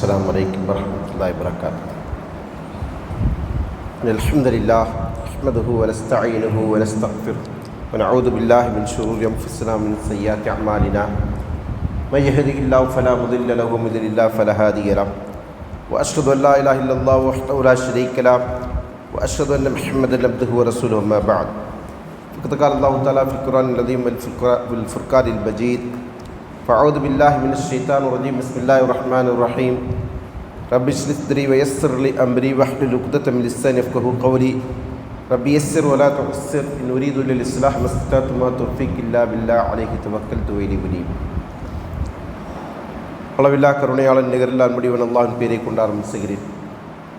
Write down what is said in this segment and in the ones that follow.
السلام عليكم ورحمة الله وبركاته. الحمد لله نحمده ونستعينه ونستغفره ونعوذ بالله من شرور أنفسنا ومن سيئات أعمالنا. من يهده الله فلا مضل له ومن يضلل الله فلا هادي له. وأشهد أن لا إله إلا الله وحده لا شريك له وأشهد أن محمدا عبده ورسوله. أما بعد فقد قال الله تعالى في القرآن العظيم والفرقان المجيد: فأعوذ بالله من الشيطان الرجيم. بسم الله الرحمن الرحيم. رب اشرح صدري ويسر لي أمري واحلل عقدة من لساني يفقهوا قولي. رب يسر ولا تعسر إن أريد للإصلاح ما استطعت وما توفيقي إلا بالله عليه توكلت وإليه أنيب. அளவில்லா கருணையாளன் நிகரில்லா அன்புடையவன் அல்லாஹ்வின் பேரை கொண்டு ஆரம்பிக்கிறேன்.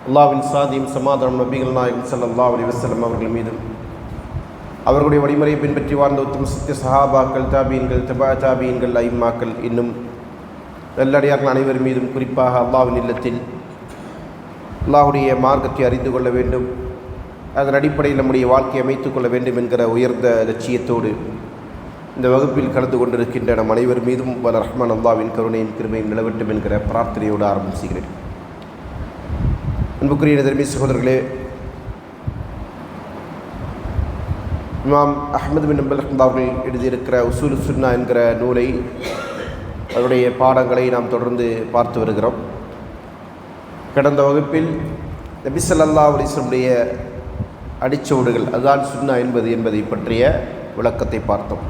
அல்லாஹ்வின் சாந்தியும் சமாதானம் நபிகள் நாயகம் ஸல்லல்லாஹு அலைஹி வஸல்லம் அவர்கள் மீதும், அவர்களுடைய வழிமுறையை பின்பற்றி வாழ்ந்த உத்தம சத்திய சஹாபாக்கள், தாபீன்கள், தபா தாபீன்கள், ஐம்மாக்கள், இன்னும் நல்லடியார்கள் அனைவர் மீதும், குறிப்பாக அல்லாஹ்வின் இல்லத்தில் அல்லாஹுடைய மார்க்கத்தை அறிந்து கொள்ள வேண்டும், அதன் அடிப்படையில் நம்முடைய வாழ்க்கையை அமைத்துக் கொள்ள வேண்டும் என்கிற உயர்ந்த லட்சியத்தோடு இந்த வகுப்பில் கலந்து கொண்டிருக்கின்ற நம் அனைவர் மீதும் வல்ல ரஹ்மான் அல்லாஹ்வின் கருணையும் கிருபையும் நிலவட்டும் என்கிற பிரார்த்தனையோடு ஆரம்பிக்கிறேன். அன்புக்குரிய நெருங்கிய சகோதரர்களே, இமாம் அஹ்மது பின் ஹம்பல் அவர்கள் எழுதியிருக்கிற உசூல் சுன்னா என்கிற நூலை, அதனுடைய பாடங்களை நாம் தொடர்ந்து பார்த்து வருகிறோம். கடந்த வகுப்பில் நபி ஸல்லல்லாஹு அலைஹி வஸல்லம் அடிச்சுவடுகள், அதுதான் சுன்னா என்பதை பற்றிய விளக்கத்தை பார்த்தோம்.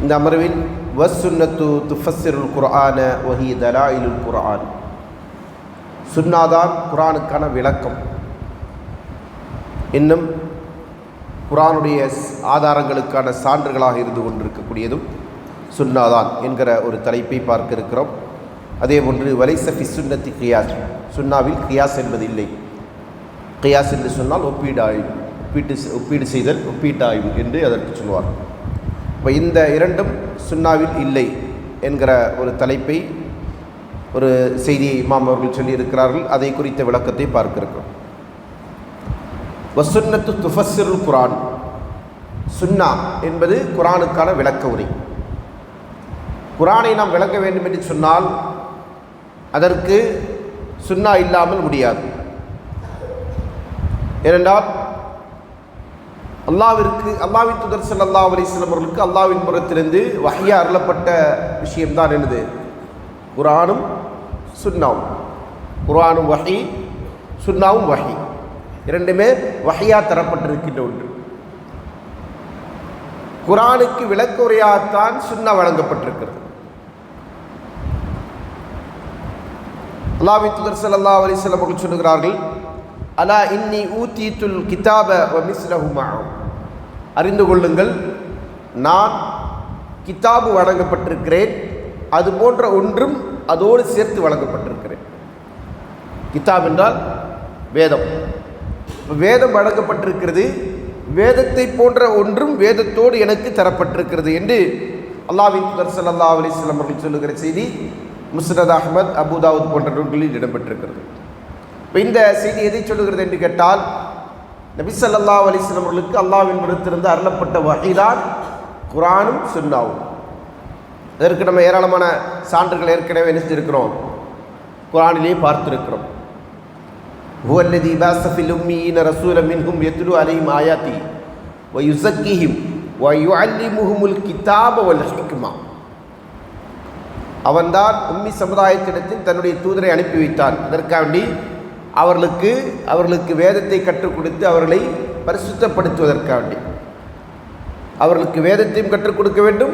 இந்த அமர்வில் வஸ்ஸுன்னத்து துஃபஸ்ஸிருல் குர்ஆன வஹிய தலாயிலுல் குர்ஆன், சுன்னாதான் குர்ஆனுக்கான விளக்கம், இன்னும் குர்ஆனுடைய ஆதாரங்களுக்கான சான்றுகளாக இருந்து கொண்டிருக்கக்கூடியதும் சுன்னாதான் என்கிற ஒரு தலைப்பை பார்க்க இருக்கிறோம். அதே போன்று வலைஸ ஃபி சுன்னத்தி கியாஸ், சுன்னாவில் கியாஸ் என்பது இல்லை. கியாஸ் என்று சொன்னால் ஒப்பீடு செய்தல், ஒப்பீட்டாய்வு என்று அதற்கு சொல்வார். இப்போ இந்த இரண்டும் சுன்னாவில் இல்லை என்கிற ஒரு தலைப்பை, ஒரு செய்தியை இமாம் அவர்கள் சொல்லியிருக்கிறார்கள். அதை குறித்த விளக்கத்தை பார்க்க இருக்கிறோம். வசுன்னத்து துஃபஸ்ஸிருல் குர்ஆன், சுன்னா என்பது குர்ஆனுக்கான விளக்க உரை. குர்ஆனை நாம் விளக்க வேண்டும் என்று சொன்னால் அதற்கு சுன்னா இல்லாமல் முடியாது. ஏனென்றால் அல்லாஹ்வின் தூதர் ஸல்லல்லாஹு அலைஹி வஸல்லம் அவர்களுக்கு அல்லாஹ்வின் புறத்திலிருந்து வஹ்யா அருளப்பட்ட விஷயம்தான் என்னது? குர்ஆனும் சுன்னாவும். குர்ஆனும் வஹி, சுன்னாவும் வஹி, இரண்டுமே வஹியா தரப்பட்டிருக்கின்ற ஒன்று. குர்ஆனுக்கு விளக்க உரையாகத்தான் சுன்னா வழங்கப்பட்டிருக்கிறது. அல்லாஹ்வின் தூதர் ஸல்லல்லாஹு அலைஹி வஸல்லம் அவர்கள் சொல்கிறார்கள்: அலா இன்னி ஊதீத்துல் கிதாப வ மிஸ்லஹு மஅஹு, அறிந்து கொள்ளுங்கள், நான் கிதாபு வழங்கப்பட்டிருக்கிறேன், அது போன்ற ஒன்றும் அதோடு சேர்த்து வழங்கப்பட்டிருக்கிறேன். கிதாப் என்றால் வேதம். வேதம் வழங்கப்பட்டிருக்கிறது, வேதத்தை போன்ற ஒன்றும் வேதத்தோடு எனக்கு தரப்பட்டிருக்கிறது என்று அல்லாஹ்வின் தூதர் ஸல்லல்லாஹு அலைஹி வஸல்லம் அவர்கள் சொல்லுகிற செய்தி முஸ்னத் அஹ்மத், அபூதாவுத் போன்ற நூல்களில் இடம்பெற்றிருக்கிறது. இப்போ இந்த செய்தி எதை சொல்லுகிறது என்று கேட்டால், நபி ஸல்லல்லாஹு அலைஹி வஸல்லம் அவர்களுக்கு அல்லாஹ்வின் புறத்திலிருந்து அருளப்பட்ட வஹீதான் குர்ஆனும் சுன்னாவும். இதற்கு நம்ம ஏராளமான சான்றுகள் ஏற்கனவே நினைச்சிருக்கிறோம், குர்ஆனிலே பார்த்திருக்கிறோம். ஹுவல்லதி பஅஸ ஃபில் உம்மீன ரசூலன் மின்ஹும் யத்லு அலைஹிம் ஆயாத்திஹி வ யுஸக்கிஹிம் வ யுஅல்லிமுஹுமுல் கிதாப வல் ஹிக்மா. அவன்தான் உம்மி சமுதாயத்திடத்தில் தன்னுடைய தூதரை அனுப்பி வைத்தான். அதற்காண்டி அவர்களுக்கு வேதத்தை கற்றுக் கொடுத்து அவர்களை பரிசுத்தப்படுத்துவதற்காண்டி அவர்களுக்கு வேதத்தையும் கற்றுக் கொடுக்க வேண்டும்,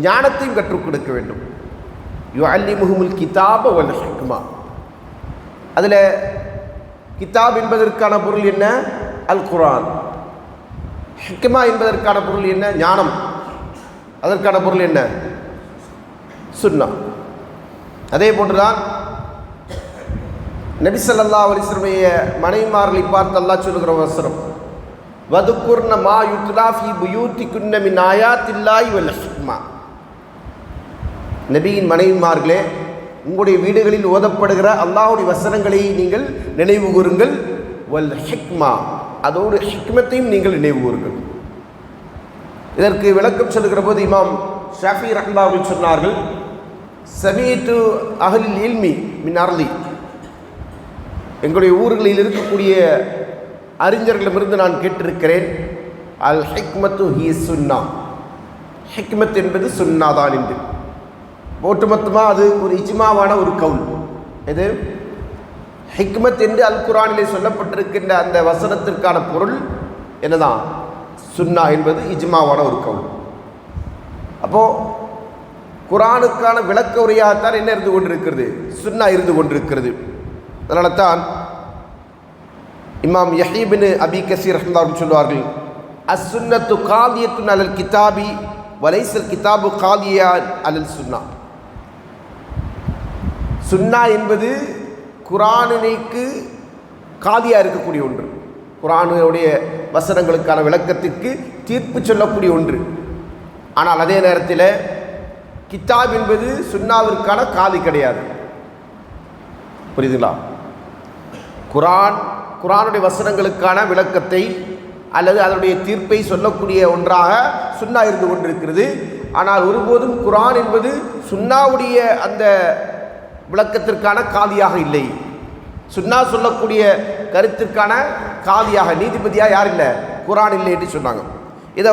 ஞானத்தையும் கற்றுக் கொடுக்க வேண்டும். யுஅல்லிமுஹுமுல் கிதாப வல் ஹிக்மா. அதில் கிதாப் என்பதற்கான பொருள் என்ன? அல் குர்ஆன். ஹிக்மா என்பதற்கான பொருள் என்ன? ஞானம். அதற்கான பொருள் என்ன? சுன்னா. அதே போன்றுதான் நபி ஸல்லல்லாஹு அலைஹி வஸல்லம் மனைவிமார்களை பார்த்து அல்லாஹ் சொல்லுகிற வசனம்: வதுக்குர்ன மா யுத்லா ஃபீ புயூத்திகுன்ன மின் ஆயாத்தில்லாஹி வல் ஹிக்மா. நபியின் மனைவிமார்களே, உங்களுடைய வீடுகளில் ஓதப்படுகிற அல்லாஹ்வுடைய வசனங்களை நீங்கள் நினைவு கூறுங்கள். வல் ஹிக்மா, அதோடு ஹிக்மத்தையும் நீங்கள் நினைவு கூறுங்கள். இதற்கு விளக்கம் சொல்லுகிற போது இமாம் ஷாஃபி ரஹ்மத்துல்லாஹி சொன்னார்கள், சமீது அஹ்லில் இல்மி மின் அர்லி, எங்களுடைய ஊர்களில் இருக்கக்கூடிய அறிஞர்களிடமிருந்து நான் கேட்டிருக்கிறேன், அல் ஹிக்மத்து ஹி சுன்னா, ஹிக்மத் என்பது சுன்னா தான் என்று. ஒட்டுமொத்தமாக அது ஒரு இஜ்மாவான ஒரு கவுல். இது ஹிக்மத் என்று அல் குர்ஆனிலே சொல்லப்பட்டிருக்கின்ற அந்த வசனத்திற்கான பொருள் என்னதான்? சுன்னா என்பது இஜ்மாவான ஒரு கவுல். அப்போது குர்ஆனுக்கான விளக்க உரையாகத்தான் என்ன இருந்து கொண்டிருக்கிறது? சுன்னா இருந்து கொண்டிருக்கிறது. அதனால தான் இமாம் யஹ்யா இப்னு அபி கஸீர் ரஹ்மத்துல்லாஹி சொல்வார்கள், அஸ் சுன்னத்து காலியத்துன் அலல் கிதாபி வலைஸல் கிதாபு காலியான் அலல் சுன்னா. சுன்னா என்பது குர்ஆனுக்கு காலியாக இருக்கக்கூடிய ஒன்று, குர்ஆனுடைய வசனங்களுக்கான விளக்கத்திற்கு தீர்ப்பு சொல்லக்கூடிய ஒன்று. ஆனால் அதே நேரத்தில் கிதாப் என்பது சுன்னாவிற்கான காலி கிடையாது. புரியுதுங்களா? குர்ஆனுடைய வசனங்களுக்கான விளக்கத்தை அல்லது அதனுடைய தீர்ப்பை சொல்லக்கூடிய ஒன்றாக சுன்னா இருந்து கொண்டிருக்கிறது. ஆனால் ஒருபோதும் குர்ஆன் என்பது சுன்னாவுடைய அந்த விளக்கத்திற்கான காலியாக இல்லை. சுன்னா சொல்லக்கூடிய கருத்திற்கான காலியாக, நீதிபதியாக யார் இல்லை? குர்ஆன் இல்லை என்று சொன்னாங்க. இதை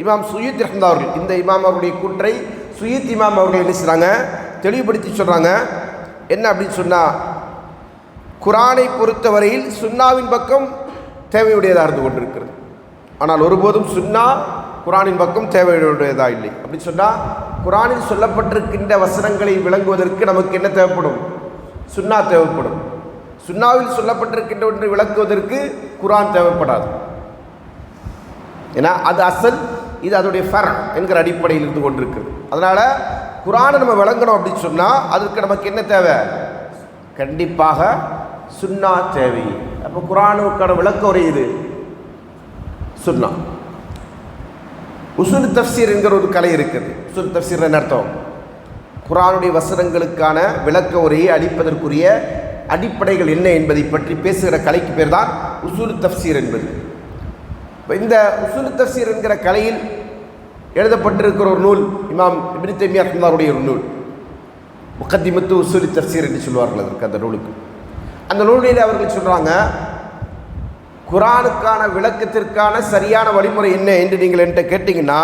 இமாம் சுயீத் ரஹ்மத்துல்லாஹி அவர்கள், இந்த இமாம் அவருடைய கூற்றை சுயீத் இமாம் அவர்கள் என்ன செய்கிறாங்க? தெளிவுபடுத்தி சொல்கிறாங்க. என்ன அப்படின்னு சொன்னால், குர்ஆனை பொறுத்தவரையில் சுன்னாவின் பக்கம் தேவையுடையதாக இருந்து கொண்டிருக்கிறது. ஆனால் ஒருபோதும் சுன்னா குர்ஆனின் பக்கம் தேவையுடையதாக இல்லை. அப்படி சொன்னால் குர்ஆனில் சொல்லப்பட்டிருக்கின்ற வசனங்களை விளங்குவதற்கு நமக்கு என்ன தேவைப்படும்? சுன்னா தேவைப்படும். சுன்னாவில் சொல்லப்பட்டிருக்கின்ற ஒன்றை விளக்குவதற்கு குர்ஆன் தேவைப்படாது. ஏன்னா அது அசல், இது அதோடைய ஃபர் என்கிற அடிப்படையில் இருந்து கொண்டிருக்கிறது. அதனால் குர்ஆனை நம்ம விளங்கணும் அப்படின்னு சொன்னால் அதற்கு நமக்கு என்ன தேவை? கண்டிப்பாக சுன்னா தேவை. அப்போ குர்ஆனுக்கான விளக்க உரை இது சுன்னா. உசூல் தஃப்சீர் என்கிற ஒரு கலை இருக்குது. உசூல் தஃப்சீர் என்ன அர்த்தம்? குர்ஆனுடைய வசனங்களுக்கான விளக்க உரையை அளிப்பதற்குரிய அடிப்படைகள் என்ன என்பதை பற்றி பேசுகிற கலைக்கு பேர் தான் உசூல் தஃப்சீர் என்பது. இந்த உசூல் தஃப்சீர் என்கிற கலையில் எழுதப்பட்டிருக்கிற ஒரு நூல் இமாம் இப்னு தைமிய்யா ரஹ்மத்துல்லாஹி ஒரு நூல், முகத்திமத்து உசூல் தஃப்சீர் என்று சொல்வார்கள் அதற்கு. அந்த நூலுக்கு, அந்த நூலில் அவர்கள் சொல்கிறாங்க, குர்ஆனுக்கான விளக்கத்திற்கான சரியான வழிமுறை என்ன என்று நீங்கள் என்கிட்ட கேட்டிங்கன்னா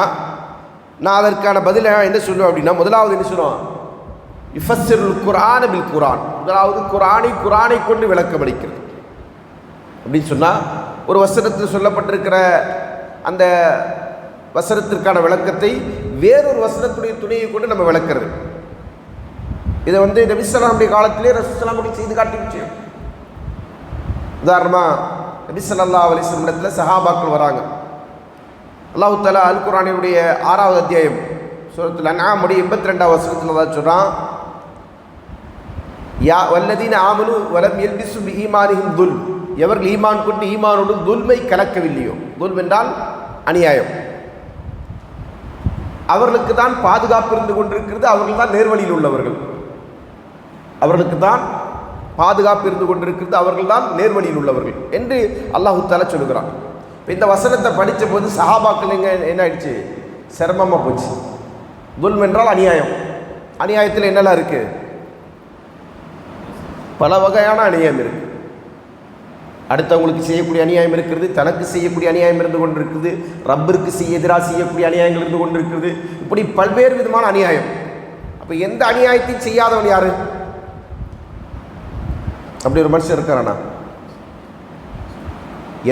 நான் அதற்கான பதிலாக என்ன சொல்லுவேன் அப்படின்னா, முதலாவது என்ன சொல்லுவோம்? இஃபஸ்ஸிருல் குர்ஆன பில் குர்ஆன். முதலாவது குர்ஆனை கொண்டு விளக்கம் அளிக்கிறது அப்படின்னு சொன்னால், ஒரு வசனத்தில் சொல்லப்பட்டிருக்கிற அந்த வசனத்திற்கான விளக்கத்தை வேறொரு வசனத்துடைய துணையை கொண்டு நம்ம விளக்கிறது. இதை நபி ஸல்லல்லாஹு காலத்திலே ரசூல் ஸல்லல்லாஹு அலைஹி வஸல்லம் செய்து காட்டி விஷயம். உதாரணமாக நபி ஸல்லல்லாஹு அலைஹி வஸல்லம் இடத்துல சஹாபாக்கள் வராங்க. அல்லாஹ் தஆலா அல் குர்ஆனுடைய 6வது அத்தியாயம் சூரத்துல் அன்ஆம் 82வது வசனத்தில் தான் சொல்கிறான், யா வல்லதீன ஆமனு வலம் யல்பிசு பிஈமானிஹிம் துல், எவர்கள் ஈமான் கொண்டு ஈமானோடு துல்மை கலக்கவில்லையோ, துல்ம் என்றால் அநியாயம், அவர்களுக்கு தான் பாதுகாப்பு இருந்து கொண்டிருக்கிறது, அவர்கள் தான் நேர்வழியில் உள்ளவர்கள். அவர்களுக்கு தான் பாதுகாப்பு இருந்து கொண்டிருக்கிறது, அவர்கள் தான் நேர்வழியில் உள்ளவர்கள் என்று அல்லாஹ் தஆலா சொல்லுகிறான். இப்போ இந்த வசனத்தை படித்த போது சஹாபாக்கள் என்ன ஆயிடுச்சு? சிரமமாக போச்சு. துல்ம் என்றால் அநியாயம். அநியாயத்தில் என்னெல்லாம் இருக்குது? பல வகையான அநியாயம் இருக்குது. அடுத்தவங்களுக்கு செய்யக்கூடிய அநியாயம் இருக்கிறது, தனக்கு செய்யக்கூடிய அநியாயம் இருந்து கொண்டிருக்குது, ரப்பிற்கு எதிராக செய்யக்கூடிய அநியாயங்கள் இருந்து கொண்டிருக்கிறது. இப்படி பல்வேறு விதமான அநியாயம். அப்போ எந்த அநியாயத்தையும் செய்யாதவன் யாரு? அப்படி ஒரு மனுஷன் இருக்கானா?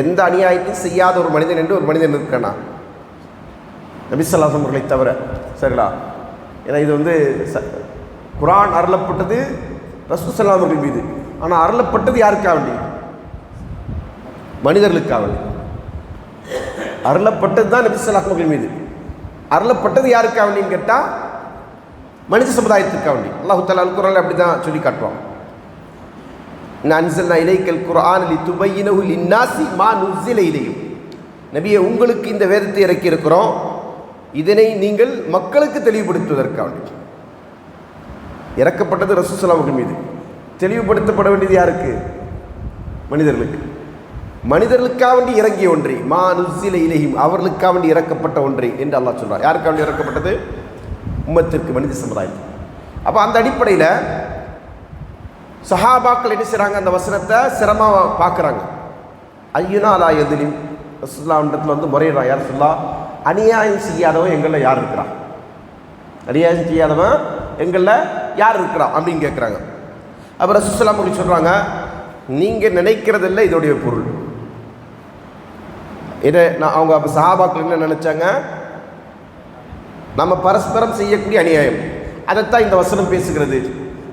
எந்த அநியாயத்தையும் செய்யாத ஒரு மனிதன் என்று ஒரு மனிதன் இருக்கானா? நபி ஸல்லல்லாஹு அலைஹி வஸல்லம் தவிர. சரிங்களா? ஏன்னா இது குர்ஆன் அருளப்பட்டது ரசூல் ஸல்லல்லாஹு அலைஹி வஸல்லம் மீது. ஆனால் அருளப்பட்டது யாருக்காக வேண்டி? மனிதர்களுக்காக வேண்டி. அருளப்பட்டது தான் நபி ஸல்லல்லாஹு அலைஹி வஸல்லம் மீது. அருளப்பட்டது யாருக்காக வேண்டின்னு கேட்டால் மனித சமுதாயத்திற்காக வேண்டி. அல்லாஹ் தஆலா அல் குர்ஆனில் அப்படி தான் சொல்லி காட்டுவான். அன்ஸல்னா இலைக்கல் குர்ஆன லிதுபையினஹு லின்னாஸி மா நுஸில இலைஹிம். நபியே, உங்களுக்கு இந்த வேதத்தை இறக்கி இருக்கிறோம், இதனை நீங்கள் மக்களுக்கு தெளிவுபடுத்துவதற்காக வேண்டி. இறக்கப்பட்டது ரசூல் ஸல்லல்லாஹு அலைஹி வஸல்லம் மீது. தெளிவுபடுத்தப்பட வேண்டியது யாருக்கு? மனிதர்களுக்கு. மனிதர்களுக்காக வேண்டி இறங்கிய ஒன்றை, மா நுஸில இலைஹிம், அவர்களுக்காக வேண்டி இறக்கப்பட்ட ஒன்றை என்று அல்லாஹ் சொல்றார். யாருக்காக வேண்டி இறக்கப்பட்டது? உம்மத்திற்கு, மனித சமுதாயம். அப்போ அந்த அடிப்படையில் சஹாபாக்கள் என்ன செய்கிறாங்க, அந்த வசனத்தை சிரமமாக பார்க்குறாங்க. ஐயுனா அலா எதிலும் ரசூலுல்லாஹ்விடத்தில் வந்து முறையிடா, யார் சொல்லா அநியாயம் செய்யாதவன் எங்களில் யார் இருக்கிறான், அநியாயம் செய்யாதவன் எங்களில் யார் இருக்கிறான் அப்படின்னு கேட்குறாங்க. அப்போ ரசூலுல்லாஹ் அப்படி சொல்கிறாங்க, நீங்கள் நினைக்கிறதில்ல இதோடைய பொருள். இதை அவங்க அப்போ சஹாபாக்கள் என்ன நினச்சாங்க, நம்ம பரஸ்பரம் செய்யக்கூடிய அநியாயம், அதைத்தான் இந்த வசனம் பேசுகிறது.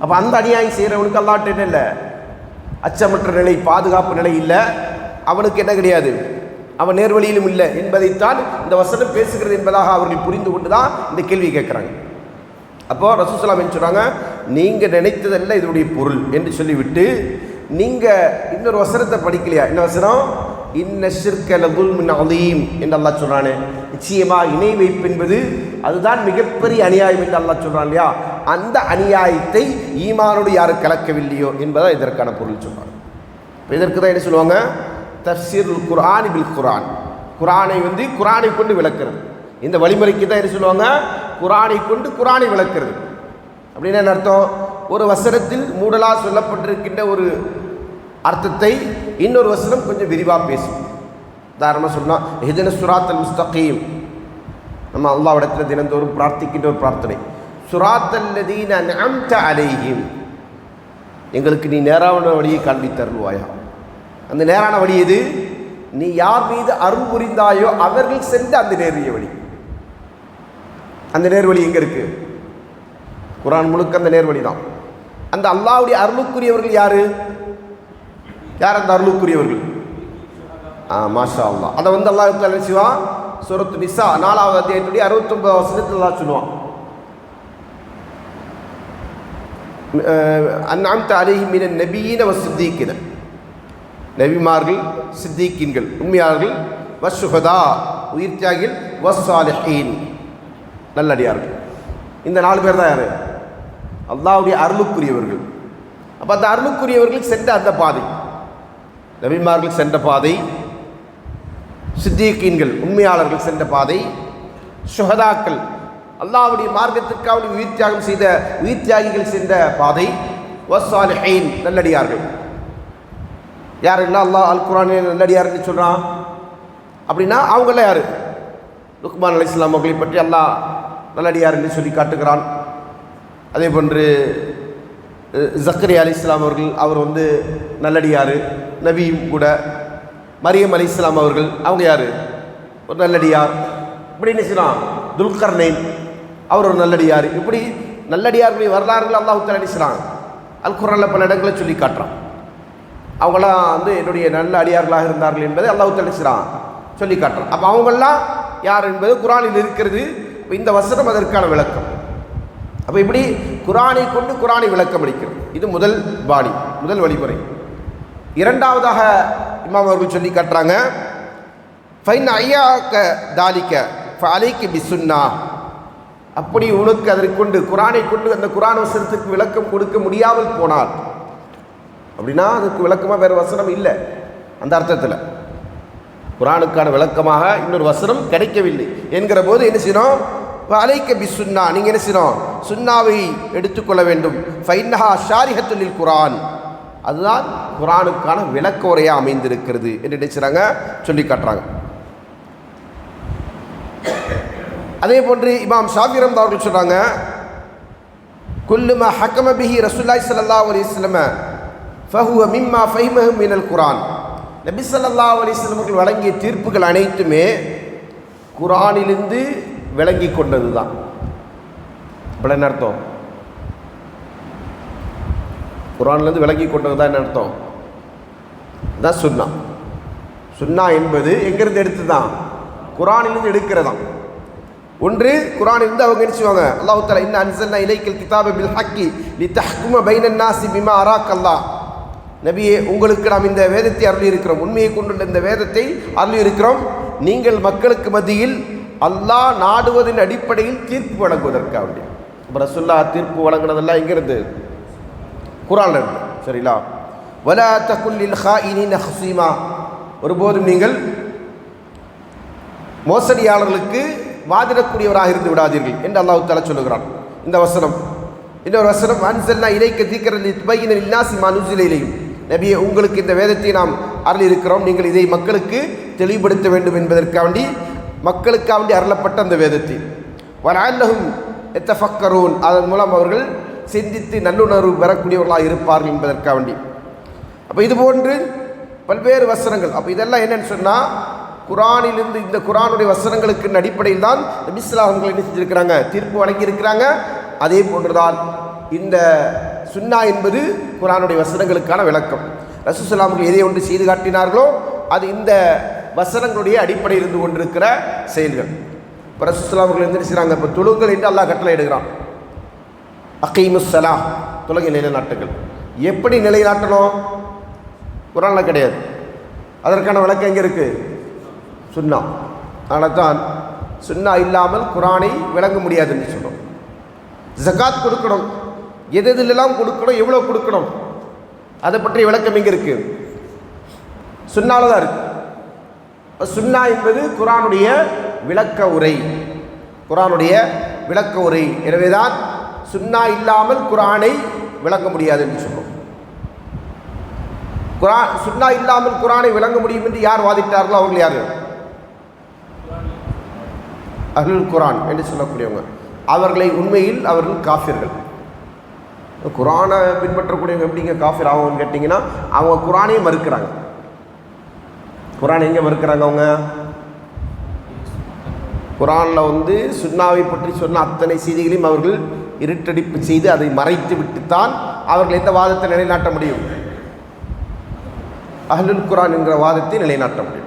அப்போ அந்த அநியாயம் செய்கிறவனுக்கு அல்லாஹ்ட்ட என்ன இல்லை, அச்சமற்ற நிலை, பாதுகாப்பு நிலை இல்லை, அவனுக்கு என்ன கிடையாது, அவன் நேர்வழியிலும் இல்லை என்பதைத்தான் இந்த வசனம் பேசுகிறது என்பதாக அவர்கள் புரிந்து கொண்டு தான் இந்த கேள்வி கேட்குறாங்க. அப்போது ரசூலுல்லாஹி ஸல்லல்லாஹு அலைஹி வஸல்லம் சொல்கிறாங்க, நீங்கள் நினைத்ததல்ல இதனுடைய பொருள் என்று சொல்லிவிட்டு நீங்கள் இன்னொரு வசனத்தை படிக்கலையா, என்ன வசனம், இன்ன ஷிர்க லதுல்முன் அதீம் என்று அல்லாஹ் சொல்கிறானே, நிச்சயமாக இணை வைப்பு என்பது அதுதான் மிகப்பெரிய அநியாயம் என்று அல்லாஹ் சொல்கிறான் இல்லையா, அந்த அநியாயத்தை ஈமானோடு யாரும் கலக்கவில்லையோ என்பதை இதற்கான பொருள் சொல்கிறாங்க. இதற்கு தான் என்ன சொல்லுவாங்க, தஃப்சீருல் குர்ஆன் பில் குர்ஆன், குர்ஆனை வந்து குர்ஆனை கொண்டு விளக்குறது. இந்த வழிமுறைக்கு தான் என்ன சொல்லுவாங்க, குர்ஆனை கொண்டு குர்ஆனை விளக்குறது. அப்படின்னா என்ன அர்த்தம், ஒரு வசனத்தில் மூடலாக சொல்லப்பட்டிருக்கின்ற ஒரு அர்த்தத்தை இன்னொரு வசனம் கொஞ்சம் விரிவாக பேசும். உதாரணமாக சொன்னால் இஹ்தின ஸிராத்தல் முஸ்தகீம், நம்ம அல்லாஹ்விடத்தில் தினந்தோறும் பிரார்த்திக்கின்ற ஒரு பிரார்த்தனை, ஸிராத்தல் லதீன அன்அம்த அலைஹிம், எங்களுக்கு நீ நேரான வழியை காண்பித்தருள்வாயா. அந்த நேரான வழி எது, நீ யார் மீது அருள் புரிந்தாயோ அவர்கள் சென்ற அந்த நேரிய வழி. அந்த நேர்வழி எங்கே இருக்குது, குர்ஆன் முழுக்க அந்த நேர்வழி தான். அந்த அல்லாஹ்வுடைய அருளுக்குரியவர்கள் யார், யார் அந்த அருளுக்குரியவர்கள், மாஷா அல்லாஹ். அதை வந்து அல்லாஹ் தஆலா செய்வான், சூரத்து நிசா 4வது அத்தியாயத்துடைய 69வது வசனத்தில் அல்லாஹ் சொல்லுவான், அன்அம்த அலைஹிம் மினன் நபியீன வஸ்ஸித்தீகீன, நபிமார்கள், சித்திகீன்கள், உண்மையாளர்கள், வஷ்ஷுஹதா, உயிர் தியாகிகள், வஸ்ஸாலிஹீன், நல்லடியார்கள். இந்த 4 பேர் தான் யார், அல்லாஹ்வுடைய அருளுக்குரியவர்கள். அப்போ அந்த அருளுக்குரியவர்கள் சென்ற அந்த பாதை, நபிமார்கள் சென்ற பாதை, சித்திகீன்கள் உண்மையாளர்கள் சென்ற பாதை, ஷுஹதாக்கள் அல்லாஹ்வுடைய மார்க்கத்திற்காக உயிர் தியாகம் செய்த உயிர் தியாகிகள் சென்ற பாதை, வஸ்ஸாலிஹீன் நல்லடியார்கள். யாரெல்லாம் அல்லாஹ் அல் குர்ஆனில் நல்லடியார்னு சொல்கிறான் அப்படின்னா அவங்கள யார், லுக்மான் அலைஹிஸ்ஸலாம் அவர்களை பற்றி அல்லாஹ் நல்லடியார் என்று சொல்லி காட்டுகிறான். அதே போன்று ஜக்கரியா அலைஹிஸ்ஸலாம் அவர்கள், அவர் வந்து நல்லடியார், நபியும் கூட. மரியம் அலைஹிஸ்ஸலாம் அவர்கள், அவங்க யார், ஒரு நல்லடியார். இப்படி என்ன செய்யலாம், துல்கர்னைன் அவர் ஒரு நல்லடியார். இப்படி நல்லடியார்களுடைய வரலாறுகள் அல்லாஹ் தஆலா என்ன செய்யலாம், அல் குர்ஆனில் பல இடங்களை சொல்லி காட்டுறான். அவங்களாம் வந்து என்னுடைய நல்ல அடியார்களாக இருந்தார்கள் என்பதை அல்லாஹ் தஆலா செய்கிறான், சொல்லி காட்டுறான். அப்போ அவங்கெல்லாம் யார் என்பது குர்ஆனில் இருக்கிறது. இந்த வசனம் அதற்கான விளக்கம். அப்போ இப்படி குர்ஆனை கொண்டு குர்ஆனை விளக்கம் அளிக்கிறது. இது முதல் பாணி, முதல் வழிமுறை. இரண்டாவதாக இமாம் அவர்கள் சொல்லி காட்டுறாங்க, ஃபைன் ஐயாக்க தாலிக்க ஃபஅலைக்க பிசுன்னா, அப்படி உனக்கு அதை கொண்டு குர்ஆனை கொண்டு அந்த குர்ஆன் வசனத்துக்கு விளக்கம் கொடுக்க முடியாமல் போனால், அப்படின்னா அதுக்கு விளக்கமாக வேறு வசனம் இல்லை, அந்த அர்த்தத்தில் குர்ஆனுக்கான விளக்கமாக இன்னொரு வசனம் கிடைக்கவில்லை என்கிற போது என்ன செய்யணும், அலைக்க பி சுன்னா, நீங்கள் என்ன செய்யணும், சுன்னாவை எடுத்துக்கொள்ள வேண்டும். ஃபைன்னஹா ஷாரிஹத்துல் லில் குர்ஆன், அதுதான் குர்ஆனுக்கான விளக்க உரையாக அமைந்திருக்கிறது என்று நினைச்சாங்க, சொல்லி காட்டுறாங்க. அதே போன்று இமாம் ஷாஃபி ரஹ்மத்துல்லாஹி அவர்கள் சொல்கிறாங்க, குல்லு மா ஹக்கம பிஹி ரசூலுல்லாஹி ஸல்லல்லாஹு அலைஹி வஸல்லம் ஃபஹுவ மிம்மா ஃபஹிமஹு மினல் குர்ஆன், நபி ஸல்லல்லாஹு அலைஹி வஸல்லம் அவர்கள் வழங்கிய தீர்ப்புகள் அனைத்துமே குர்ஆனிலிருந்து விளங்கி கொண்டது தான். அப்படி என்ன அர்த்தம், குர்ஆனிலிருந்து விளங்கி கொண்டது தான் என்ன அர்த்தம், தான் சுன்னா. சுன்னா என்பது எங்கிருந்து எடுத்து தான், குர்ஆனிலிருந்து எடுக்கிறதான். ஒன்று குர்ஆனிலிருந்து அவங்க என்ன செய்வாங்க, அல்லாஹ் தஆலா இன்ன அன்ஸல்னா இலைக்கல் கிதாப பில் ஹக்கி லிதஹ்கும பைனன் நாஸி பிமா அராக்கல்லாஹ், நபியே உங்களுக்கு நாம் இந்த வேதத்தை அருளி இருக்கிறோம், உண்மையை கொண்டுள்ள இந்த வேதத்தை அருளி இருக்கிறோம், நீங்கள் மக்களுக்கு மத்தியில் அல்லாஹ் நாடுவதின் அடிப்படையில் தீர்ப்பு வழங்குவதற்காக. இப்போ ரசூலுல்லாஹ் தீர்ப்பு வழங்கினதெல்லாம் எங்கிருந்து, குர்ஆன்ல இருந்து. சரிங்களா, வலா தகுல் லில் ஹாயினின ஹஸீமா, ஒருபோதும் நீங்கள் மோசடியாளர்களுக்கு வாதிடக்கூடியவராக இருந்து விடாதீர்கள் என்று அல்லாஹ் தஆலா சொல்லுகிறான். இந்த வசனம் இன்னொரு வசனம், அன்சல்னா இலைக்க தீக்கரல் துபையின லின்னாஸி மா நுஸில இலைஹிம், நபியே உங்களுக்கு இந்த வேதத்தை நாம் அருள் இருக்கிறோம், நீங்கள் இதை மக்களுக்கு தெளிவுபடுத்த வேண்டும் என்பதற்காண்டி மக்களுக்காண்டி அருளப்பட்ட அந்த வேதத்தை. வலஅல்லஹும் யத்தஃபக்கரூன், அதன் மூலம் அவர்கள் சிந்தித்து நல்லுணர்வு பெறக்கூடியவர்களாக இருப்பார்கள் என்பதற்காண்டி. அப்போ இது போன்று பல்வேறு வசனங்கள். அப்போ இதெல்லாம் என்னன்னு சொன்னால் குரானிலிருந்து இந்த குரானுடைய வசனங்களுக்கு அடிப்படையில் தான் நபி ஸல்லல்லாஹு அலைஹி வஸல்லம் என்ன செஞ்சிருக்கிறாங்க, தீர்ப்பு வழங்கியிருக்கிறாங்க. அதே போன்றுதான் இந்த சுன்னா என்பது குரானுடைய வசனங்களுக்கான விளக்கம். ரசூல் ஸல்லல்லாஹு அலைஹி வஸல்லம் எதை ஒன்று செய்து காட்டினார்களோ அது இந்த வசனங்களுடைய அடிப்படையில் இருந்து கொண்டிருக்கிற செயல்கள். இப்போ ரசூல் ஸல்லல்லாஹு அலைஹி வஸல்லம் என்ன செய்கிறாங்க, இப்போ தொழுங்கள் என்று அல்லாஹ் கட்டளை எடுக்கிறான். அகீமுஸ் ஸலாஹ், தொழுகை நிலைநாட்டுங்கள். எப்படி நிலைநாட்டணும்? குரானில் கிடையாது. அதற்கான விளக்கம் எங்கே இருக்குது? சுன்னா. அதனால தான் சுன்னா இல்லாமல் குரானை விளங்க முடியாதுன்னு சொல்கிறோம். ஜகாத் கொடுக்கணும், எதெல்லாம் கொடுக்கணும், எவ்வளோ கொடுக்கணும், அதை பற்றிய விளக்கம் எங்கே இருக்குது? சுன்னால தான் இருக்குது. சுன்னா என்பது குரானுடைய விளக்க உரை, குரானுடைய விளக்க உரை. எனவேதான் சுன்னா இல்லாமல் குரானை விளங்க முடியாது என்று சொல்கிறோம். குரான் சுன்னா இல்லாமல் குரானை விளங்க முடியும் என்று யார் வாதிட்டார்களோ அவர்கள் யார்? அஹ்லுல் குரான் என்று சொல்லக்கூடியவங்க. அவர்களை உண்மையில் அவர்கள் காஃபிர்கள். குரானை பின்பற்றக்கூடியவங்க எப்படிங்க காஃபிர் ஆகும்னு கேட்டிங்கன்னா, அவங்க குரானையே மறுக்கிறாங்க. குரான் எங்கே மறுக்கிறாங்க? அவங்க குரானில் சுன்னாவை பற்றி சொன்ன அத்தனை செய்திகளையும் அவர்கள் இருட்டடிப்பு செய்து அதை மறைத்து விட்டுத்தான் அவர்கள் எந்த வாதத்தை நிலைநாட்ட முடியும்? அஹ்லுல் குரான் என்கிற வாதத்தை நிலைநாட்ட முடியும்.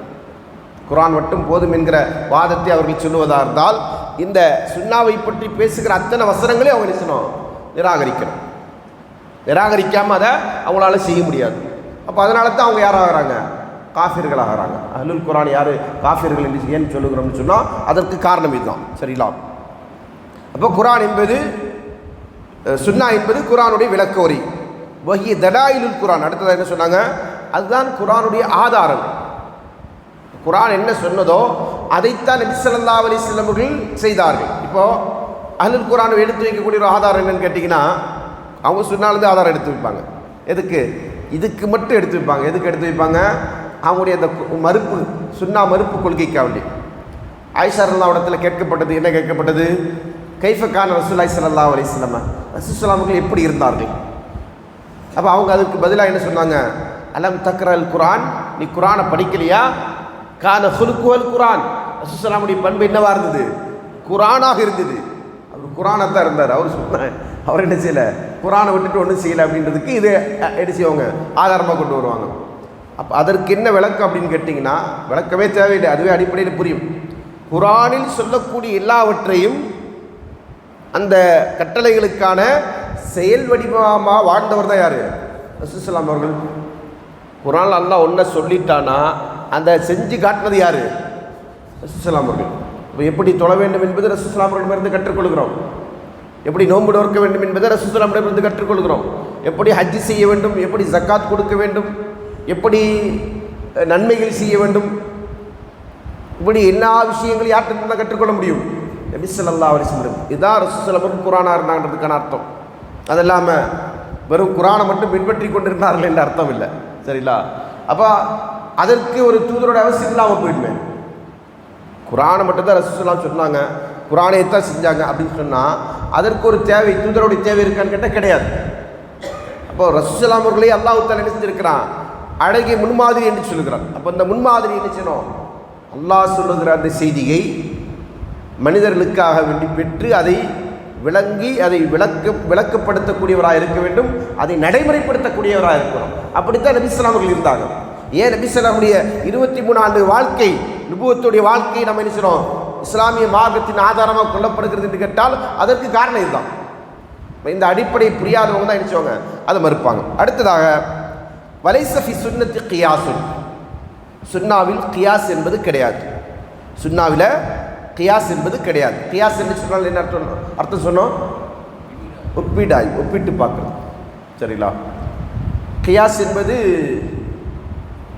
குரான் மட்டும் போதும் என்கிற வாதத்தை அவர்கள் சொல்லுவதாக இருந்தால் இந்த சுன்னாவை பற்றி பேசுகிற அத்தனை வசனங்களையும் அவங்க நினைச்சணும் நிராகரிக்கணும். நிராகரிக்காமல் அதை அவங்களால செய்ய முடியாது. அப்போ அதனால தான் அவங்க யாராகிறாங்க? காஃபிர்கள் ஆகிறாங்க. அஹ்லுல் குரான் யார் காஃபிர்கள் என்று ஏன் சொல்லுகிறோம்னு சொன்னால் அதற்கு காரணம் இதுதான். சரிங்களா? அப்போ குரான் என்பது சுன்னா என்பது குரானுடைய விளக்க உரை. வஹிய தலாயிலுல் குரான். அடுத்ததாக என்ன சொன்னாங்க? அதுதான் குரானுடைய ஆதாரம். குரான் என்ன சொன்னதோ அதைத்தான் நபி ஸல்லல்லாஹு அலைஹி வஸல்லம் அவர்கள் செய்தார்கள். இப்போது அஹ்லுல் குரானை எடுத்து வைக்கக்கூடிய ஒரு ஆதாரம் என்னன்னு கேட்டிங்கன்னா, அவங்க சுன்னாலேருந்து ஆதாரம் எடுத்து வைப்பாங்க. எதுக்கு? இதுக்கு மட்டும் எடுத்து வைப்பாங்க. எதுக்கு எடுத்து வைப்பாங்க? அவங்களுடைய அந்த மறுப்பு, சுன்னா மறுப்பு கொள்கைக்காண்டி. ஆயிஷா ரலியல்லாஹு இடத்துல கேட்கப்பட்டது, என்ன கேட்கப்பட்டது? கைஃப கான ரசூலுல்லாஹி ஸல்லல்லாஹு அலைஹி வஸல்லம், ரசூல் ஸல்லல்லாஹு அலைஹி எப்படி இருந்தார்கள்? அப்போ அவங்க அதுக்கு பதிலாக என்ன சொன்னாங்க? அலம் தக்ரல் குரான், நீ குரானை படிக்கலையா? கான ஹுலுக்குவல் குரான், ரசூல் ஸல்லல்லாஹு அலைஹி பண்பு என்னவா இருந்தது? குரானாக இருந்தது. அவர் குரானை தான் இருந்தார். அவர் சொன்னாங்க, அவர் என்ன செய்யலை, குரானை விட்டுட்டு ஒன்றும் செய்யலை அப்படின்றதுக்கு இது என்ன செய்வாங்க? ஆதாரமாக கொண்டு வருவாங்க. அப்போ அதற்கு என்ன விளக்கம் அப்படின்னு கேட்டிங்கன்னா, விளக்கமே தேவையில்லை, அதுவே அடிப்படையில் புரியும். குரானில் சொல்லக்கூடிய எல்லாவற்றையும் அந்த கட்டளைகளுக்கான செயல் வடிவமாக வாழ்ந்தவர் தான் யார்? ரசூல் ஸல்லல்லாஹு அலைஹி அவர்கள். குரான் அல்லாஹ் ஒன்றை சொல்லிட்டானா அந்த செஞ்சு காட்டினது யார்? ரசூல் ஸல்லல்லாஹு அலைஹி அவர்கள். இப்போ எப்படி தொழ வேண்டும் என்பது ரசூல் ஸல்லல்லாஹு அலைஹி அவர்களிடமிருந்து கற்றுக்கொள்கிறோம். எப்படி நோன்பு நோக்க வேண்டும் என்பதை ரசூல் ஸல்லல்லாஹு அலைஹி அவர்களிடமிருந்து கற்றுக்கொள்கிறோம். எப்படி ஹஜ் செய்ய வேண்டும், எப்படி ஜக்காத் கொடுக்க வேண்டும், எப்படி நன்மைகள் செய்ய வேண்டும், இப்படி எல்லா விஷயங்களையும் யார்கிட்ட தான் கற்றுக்கொள்ள முடியும்? நபி ஸல்லல்லாஹு அலைஹி வஸல்லம். இதுதான் ரசூல் ஸல்லல்லாஹு அலைஹி குரானாக இருந்தாங்கன்றதுக்கான அர்த்தம். அது இல்லாமல் வெறும் குரானை மட்டும் பின்பற்றி கொண்டிருந்தார்கள் என்ற அர்த்தம் இல்லை. சரிங்களா? அப்போ அதற்கு ஒரு தூதரோட அவசியம் இல்லாமல் போயிடுமே. குரானை மட்டும்தான் ரசூல் ஸல்லல்லாஹு அலைஹி சொன்னாங்க, குரானை தான் செஞ்சாங்க அப்படின்னு சொன்னால் அதற்கு ஒரு தேவை, தூதருடைய தேவை இருக்கான்னு கேட்டால் கிடையாது. அப்போ ரசூல் ஸல்லல்லாஹு அலைஹி அவர்களே அல்லாஹ் தஆலா என்ன செஞ்சிருக்கிறான்? அழகிய முன்மாதிரி என்று சொல்லுகிறான். அப்போ இந்த முன்மாதிரி என்ன செய்யணும்? அல்லாஹ் சொல்லுகிற அந்த செய்தியை மனிதர்களுக்காக வேண்டி பெற்று அதை விளங்கி அதை விளக்கப்படுத்தக்கூடியவராக இருக்க வேண்டும், அதை நடைமுறைப்படுத்தக்கூடியவராக இருக்கணும். அப்படித்தான் நபி ஸல்லல்லாஹு அலைஹி இருந்தாங்க. ஏன் நபி ஸல்லல்லாஹு அலைஹி 23 ஆண்டு வாழ்க்கை, நுபுவத்துடைய வாழ்க்கையை நம்ம என்ன செய்யணும்? இஸ்லாமிய மார்க்கத்தின் ஆதாரமாக கொள்ளப்படுகிறது என்று கேட்டால் அதற்கு காரணம் இதுதான். இந்த அடிப்படை புரியாதவங்க தான் நினைச்சவங்க அதை மறுப்பாங்க. அடுத்ததாக வலைஸ ஃபி சுன்னத்தி கியாஸுன், சுன்னாவில் கியாஸ் என்பது கிடையாது. சுன்னாவில் கியாஸ் என்பது கிடையாது. கியாஸ் என்று சொன்னால் என்ன அர்த்தம் சொன்னோம்? ஒப்பீடாய், ஒப்பிட்டு பார்க்குறது. சரிங்களா? கியாஸ் என்பது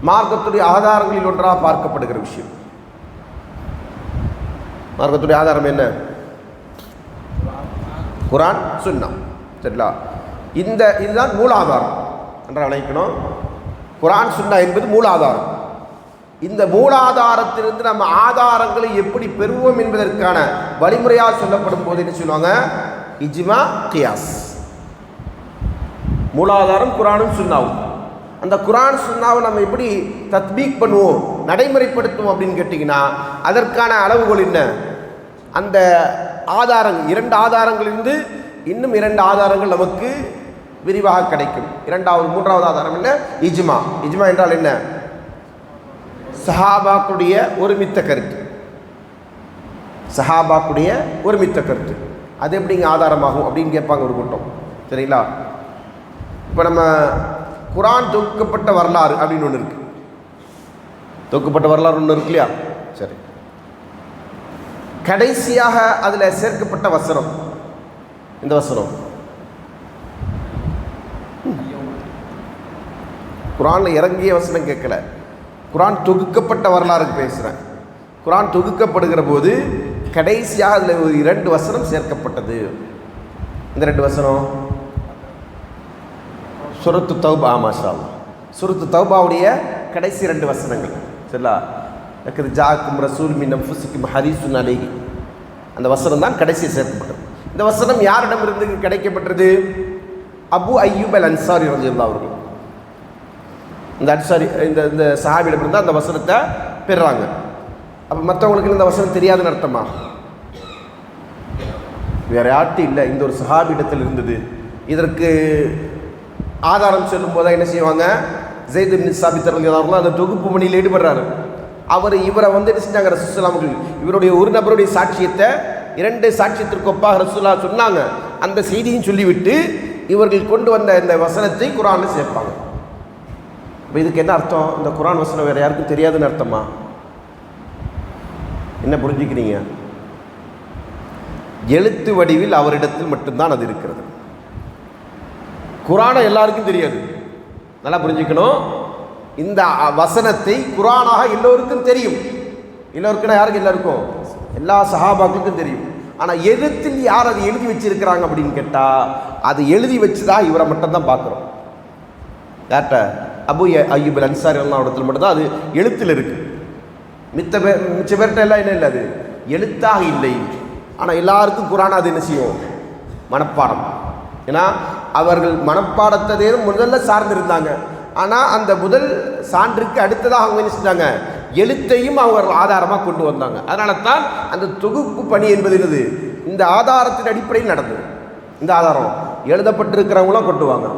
மார்க்கத்துடைய ஆதாரங்களில் ஒன்றாக பார்க்கப்படுகிற விஷயம். மார்க்கத்துடைய ஆதாரம் என்ன? குரான், சுன்னா. சரிங்களா? இதுதான் மூலாதாரம் என்று அழைக்கணும். குர்ஆன் சுன்னா என்பது மூலாதாரம். இந்த மூலாதாரத்திலிருந்து நம்ம ஆதாரங்களை எப்படி பெறுவோம் என்பதற்கான வழிமுறையாக சொல்லப்படும் போது என்ன சொல்லுவாங்க? இஜ்மா, கியாஸ். மூலாதாரம் குர்ஆனும் சுன்னாவும். அந்த குர்ஆன் சுன்னாவை நம்ம எப்படி தத்பீக் பண்ணுவோம், நடைமுறைப்படுத்துவோம் அப்படின்னு கேட்டிங்கன்னா அதற்கான அளவுகோல் என்ன? அந்த ஆதாரங்கள், 2 ஆதாரங்களிலிருந்து இன்னும் 2 ஆதாரங்கள் நமக்கு விரிவாக கிடைக்கும். 3வது ஆதாரம் என்ன? இஜ்மா. இஜ்மா என்றால் என்ன? சஹாபாக்குடைய ஒருமித்த கருத்து. சஹாபாக்குடைய ஒருமித்த கருத்து அது எப்படிங்க ஆதாரமாகும் அப்படின்னு கேட்பாங்க ஒரு கூட்டம். சரிங்களா? இப்போ நம்ம குர்ஆன் தொகுக்கப்பட்ட வரலாறு அப்படின்னு ஒன்று இருக்கு. தொகுக்கப்பட்ட வரலாறு ஒன்று இருக்கு இல்லையா? சரி, கடைசியாக அதில் சேர்க்கப்பட்ட வசனம் இந்த வசனம் குர்ஆனில் இறங்கிய வசனம் கேட்கல, குர்ஆன் தொகுக்கப்பட்ட வரலாறுக்கு பேசுகிறேன். குர்ஆன் தொகுக்கப்படுகிற போது கடைசியாக அதில் ஒரு 2 வசனம் சேர்க்கப்பட்டது. இந்த 2 வசனம் சூரத்து தௌபா. மாஷா அல்லாஹ். சூரத்து தௌபாவுடைய கடைசி 2 வசனங்கள். சரிங்களா? ஜாக்கும் ரசூல் மின் அன்ஃபுசிக்கும் ஹரீஸுன் அலைஹி, அந்த வசனம் தான் கடைசி சேர்க்கப்பட்டது. இந்த வசனம் யாரிடமிருந்து கிடைக்கப்பட்டது? அபு அய்யூப் அல் அன்சாரி ரலியல்லாஹு அவர்கள். இந்த அன்சாரி இந்த சஹாபியிடமிருந்து அந்த வசனத்தை பெறுறாங்க. அப்போ மற்றவங்களுக்கு இந்த வசனம் தெரியாதுன்னு அர்த்தமா? வேற யார்ட்டும் இல்லை, இந்த ஒரு சஹாபியிடத்தில் இருந்தது. இதற்கு ஆதாரம் சொல்லும் போது என்ன செய்வாங்க? ஸைத் இப்னு சாபித் ரலியல்லாஹு அன்ஹு அந்த தொகுப்பு பணியில் ஈடுபடுறாரு. இவரை என்ன செஞ்சாங்க? ரசூலுல்லாஹ் இவருடைய ஒரு நபருடைய சாட்சியத்தை 2 சாட்சியத்திற்கு ஒப்பாக ரசூலுல்லாஹ் சொன்னாங்க. அந்த செய்தியும் சொல்லிவிட்டு இவர்கள் கொண்டு வந்த இந்த வசனத்தை குர்ஆனில் சேர்ப்பாங்க. இப்போ இதுக்கு என்ன அர்த்தம்? இந்த குர்ஆன் வசனம் வேறு யாருக்கும் தெரியாதுன்னு அர்த்தமா? என்ன புரிஞ்சுக்கிறீங்க? எழுத்து வடிவில் அவரிடத்தில் மட்டும்தான் அது இருக்கிறது. குர்ஆனை எல்லாருக்கும் தெரியாது. நல்லா புரிஞ்சுக்கணும். இந்த வசனத்தை குர்ஆனாக எல்லோருக்கும் தெரியும். எல்லோருக்குன்னா யாருக்கு? எல்லாருக்கும், எல்லா சஹாபாக்களுக்கும் தெரியும். ஆனால் எழுத்தில் யார் அதை எழுதி வச்சிருக்கிறாங்க அப்படின்னு கேட்டால் அது எழுதி வச்சுதா இவரை மட்டும்தான் பார்க்குறோம். யார்கிட்ட? அபு அய்யூப் அல் அன்சாரி இடத்துல மட்டும்தான் அது எழுத்தில் இருக்குது. மிச்ச பேர்கிட்ட எல்லாம் என்ன இல்லை, அது எழுத்தாக இல்லை. ஆனால் எல்லாருக்கும் குர்ஆன் அது என்ன செய்யும்? மனப்பாடம். ஏன்னா அவர்கள் மனப்பாடத்ததே முதல்ல சார்ந்திருந்தாங்க. ஆனால் அந்த முதல் சான்றுக்கு அடுத்ததாக அவங்க என்ன செஞ்சாங்க? எழுத்தையும் அவங்க ஆதாரமாக கொண்டு வந்தாங்க. அதனால தான் அந்த தொகுப்பு பணி என்பது என்னது? இந்த ஆதாரத்தின் அடிப்படையில் நடந்தது. இந்த ஆதாரம் எழுதப்பட்டிருக்கிறவங்களாம் கொண்டுவாங்க,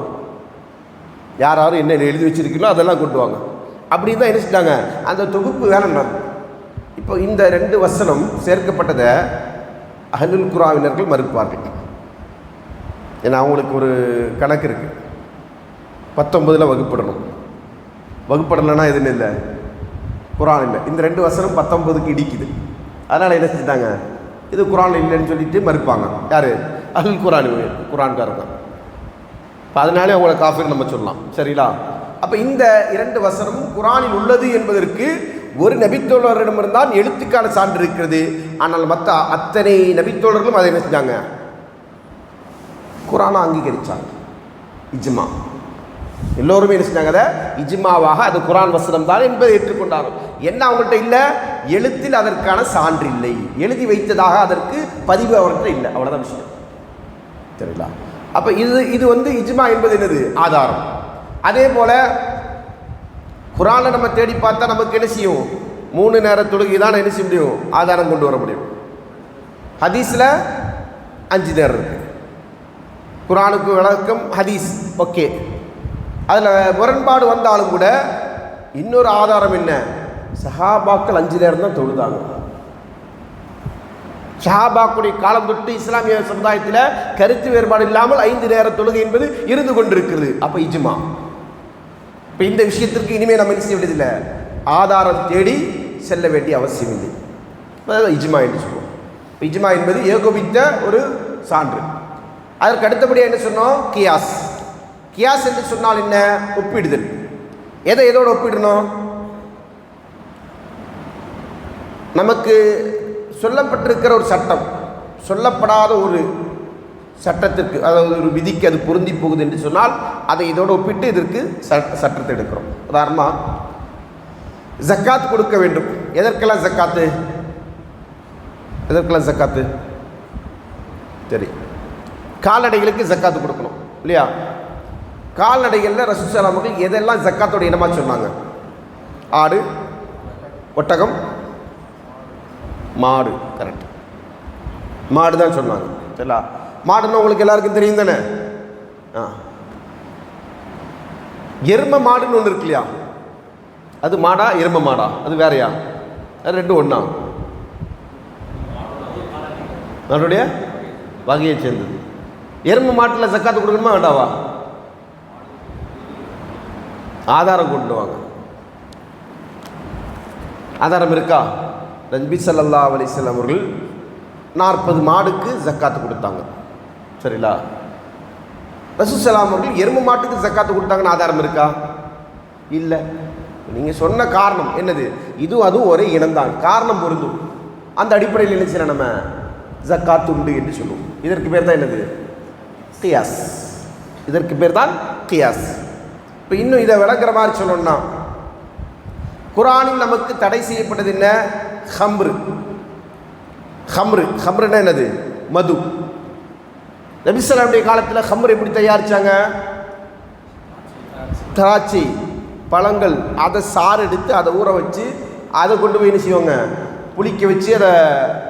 யாரும் என்ன எழுதி வச்சிருக்கீங்களோ அதெல்லாம் கொண்டுவாங்க. அப்படி தான் என்ன செஞ்சாங்க? அந்த தொகுப்பு வேலை நடந்தது. இப்போ இந்த 2 வசனம் சேர்க்கப்பட்டதை அஹ்லுல் குர்ஆனினர்கள் மறுப்பார்கள். ஏன்னா அவங்களுக்கு ஒரு கணக்கு இருக்குது, 19 வகுப்படணும். வகுப்படலைன்னா எதுன்னு இல்லை, குர்ஆன் இல்லை. இந்த 2 வசனம் 19க்கு இடிக்குது. அதனால் என்ன செஞ்சுட்டாங்க? இது குர்ஆன் இல்லைன்னு சொல்லிட்டு மறுப்பாங்க. யார்? அஹ்லுல் குர்ஆன்காரங்க. இப்போ அதனாலே அவங்கள காஃபிர் நம்ம சொல்லலாம். சரிங்களா? அப்போ இந்த 2 வசனமும் குர்ஆனில் உள்ளது என்பதற்கு ஒரு நபித்தோழரிடமிருந்தான் எழுத்துக்கான சான்று இருக்கிறது. ஆனால் மற்ற அத்தனை நபித்தோழர்களும் அதை என்ன செஞ்சாங்க? குர்ஆனை அங்கீகரித்தாங்க. இஜ்மா. எல்லோருமே என்ன செஞ்சாங்க? அதை இஜ்மாவாக அது குர்ஆன் வசனம் தான் என்பதை ஏற்றுக்கொண்டார்கள். என்ன அவங்கள்ட்ட இல்லை? எழுத்தில் அதற்கான சான்று இல்லை, எழுதி வைத்ததாக அதற்கு பதிவு அவர்கிட்ட இல்லை. அவ்வளோதான் விஷயம். சரிங்களா? அப்போ இது இஜ்மா என்பது என்னது? ஆதாரம். அதே போல குர்ஆனை நம்ம தேடி பார்த்தா நமக்கு என்ன செய்யும்? 3 நேர தொழுகை தான் என்ன செய்ய முடியும்? ஆதாரம் கொண்டு வர முடியும். ஹதீஸில் 5 நேரம் இருக்கு. குர்ஆனுக்கு விளக்கம் ஹதீஸ், ஓகே. அதில் முரண்பாடு வந்தாலும் கூட இன்னொரு ஆதாரம் என்ன? சஹாபாக்கள் 5 நேரம் தான் தொழுதாங்க. சஹாபாக்குடைய காலம் தொட்டு இஸ்லாமிய சமுதாயத்தில் கருத்து வேறுபாடு இல்லாமல் 5 நேர தொழுகை என்பது இருந்து கொண்டிருக்கிறது. அப்போ இஜ்மா. இப்போ இந்த விஷயத்திற்கு இனிமேல் நம்ம என்ன செய்ய வேண்டியதில்லை, ஆதாரம் தேடி செல்ல வேண்டிய அவசியம் இல்லை. இஜ்மா என்று சொல்லுவோம். இஜ்மா என்பது ஏகோபித்த ஒரு சான்று. அதற்கு அடுத்தபடியாக என்ன சொன்னோம்? கியாஸ். கியாஸ் என்று சொன்னால் என்ன? ஒப்பிடுதல். எதோடு ஒப்பிடணும்? நமக்கு சொல்லப்பட்டிருக்கிற ஒரு சட்டம் சொல்லப்படாத ஒரு சட்டத்திற்கு, அதாவது ஒரு விதிக்கு அது பொருந்தி போகுது என்று சொன்னால் அதை இதோடு ஒப்பிட்டு இதற்கு சட்டத்தை எடுக்கிறோம். உதாரணமாக ஜக்காத் கொடுக்க வேண்டும். எதற்கெல்லாம் ஜக்காத்து? எதற்கெல்லாம் ஜக்காத்து? சரி, கால்நடைகளுக்கு ஜக்காத்து கொடுக்கணும் இல்லையா? கால்நடைகளில் ரசூல் ஸல்லல்லாஹு அலைஹி வஸல்லம் எதெல்லாம் ஜக்காத்தோட இனமாக சொன்னாங்க? ஆடு, ஒட்டகம், மாடு. கரெக்ட், மாடு தான் சொன்னாங்க. சரிங்களா? மாடுன்னா உங்களுக்கு எல்லாருக்கும் தெரியும் தானே? எரும மாடுன்னு ஒன்று இருக்கு இல்லையா? அது மாடா எரும மாடா? அது வேறையா? அது ரெண்டும் ஒன்றா? அதனுடைய வகையை சேர்ந்தது. எரும மாட்டில் ஜக்காத்து கொடுக்கணுமா வேண்டாவா? ஆதாரம் கொண்டு வாங்க. ஆதாரம் இருக்கா? நபி ஸல்லல்லாஹு அலைஹி வஸல்லம் அவர்கள் 40 மாடுக்கு ஜக்காத்து கொடுத்தாங்க. சரிங்களா? ரசூல் ஸல்லல்லாஹு அலைஹி அவர்கள் எரும மாட்டுக்கு ஜக்காத்து கொடுத்தாங்கன்னு ஆதாரம் இருக்கா? இல்லை. நீங்கள் சொன்ன காரணம் என்னது? அதுவும் ஒரே இனம்தான், காரணம் பொருந்தும். அந்த அடிப்படையில் என்ன செய்யணும்? நம்ம ஜக்காத்து உண்டு என்று சொல்லுவோம். இதற்கு பேர் தான் என்னது? கியாஸ். இதற்கு பேர் தான் கியாஸ். இப்போ இன்னும் இதை விளக்குற மாதிரி சொல்லணும்னா, குர்ஆனில் நமக்கு தடை செய்யப்பட்டது என்ன? ஹம்ரு. ஹம்ருன்னா என்னது? மது. நபி ஸல்லல்லாஹு அலைஹி காலத்தில் ஹம்ரு எப்படி தயாரித்தாங்க? திராட்சை பழங்கள் அதை சாறு எடுத்து அதை ஊற வச்சு அதை கொண்டு போய் என்ன செய்வாங்க? புளிக்க வச்சு அதை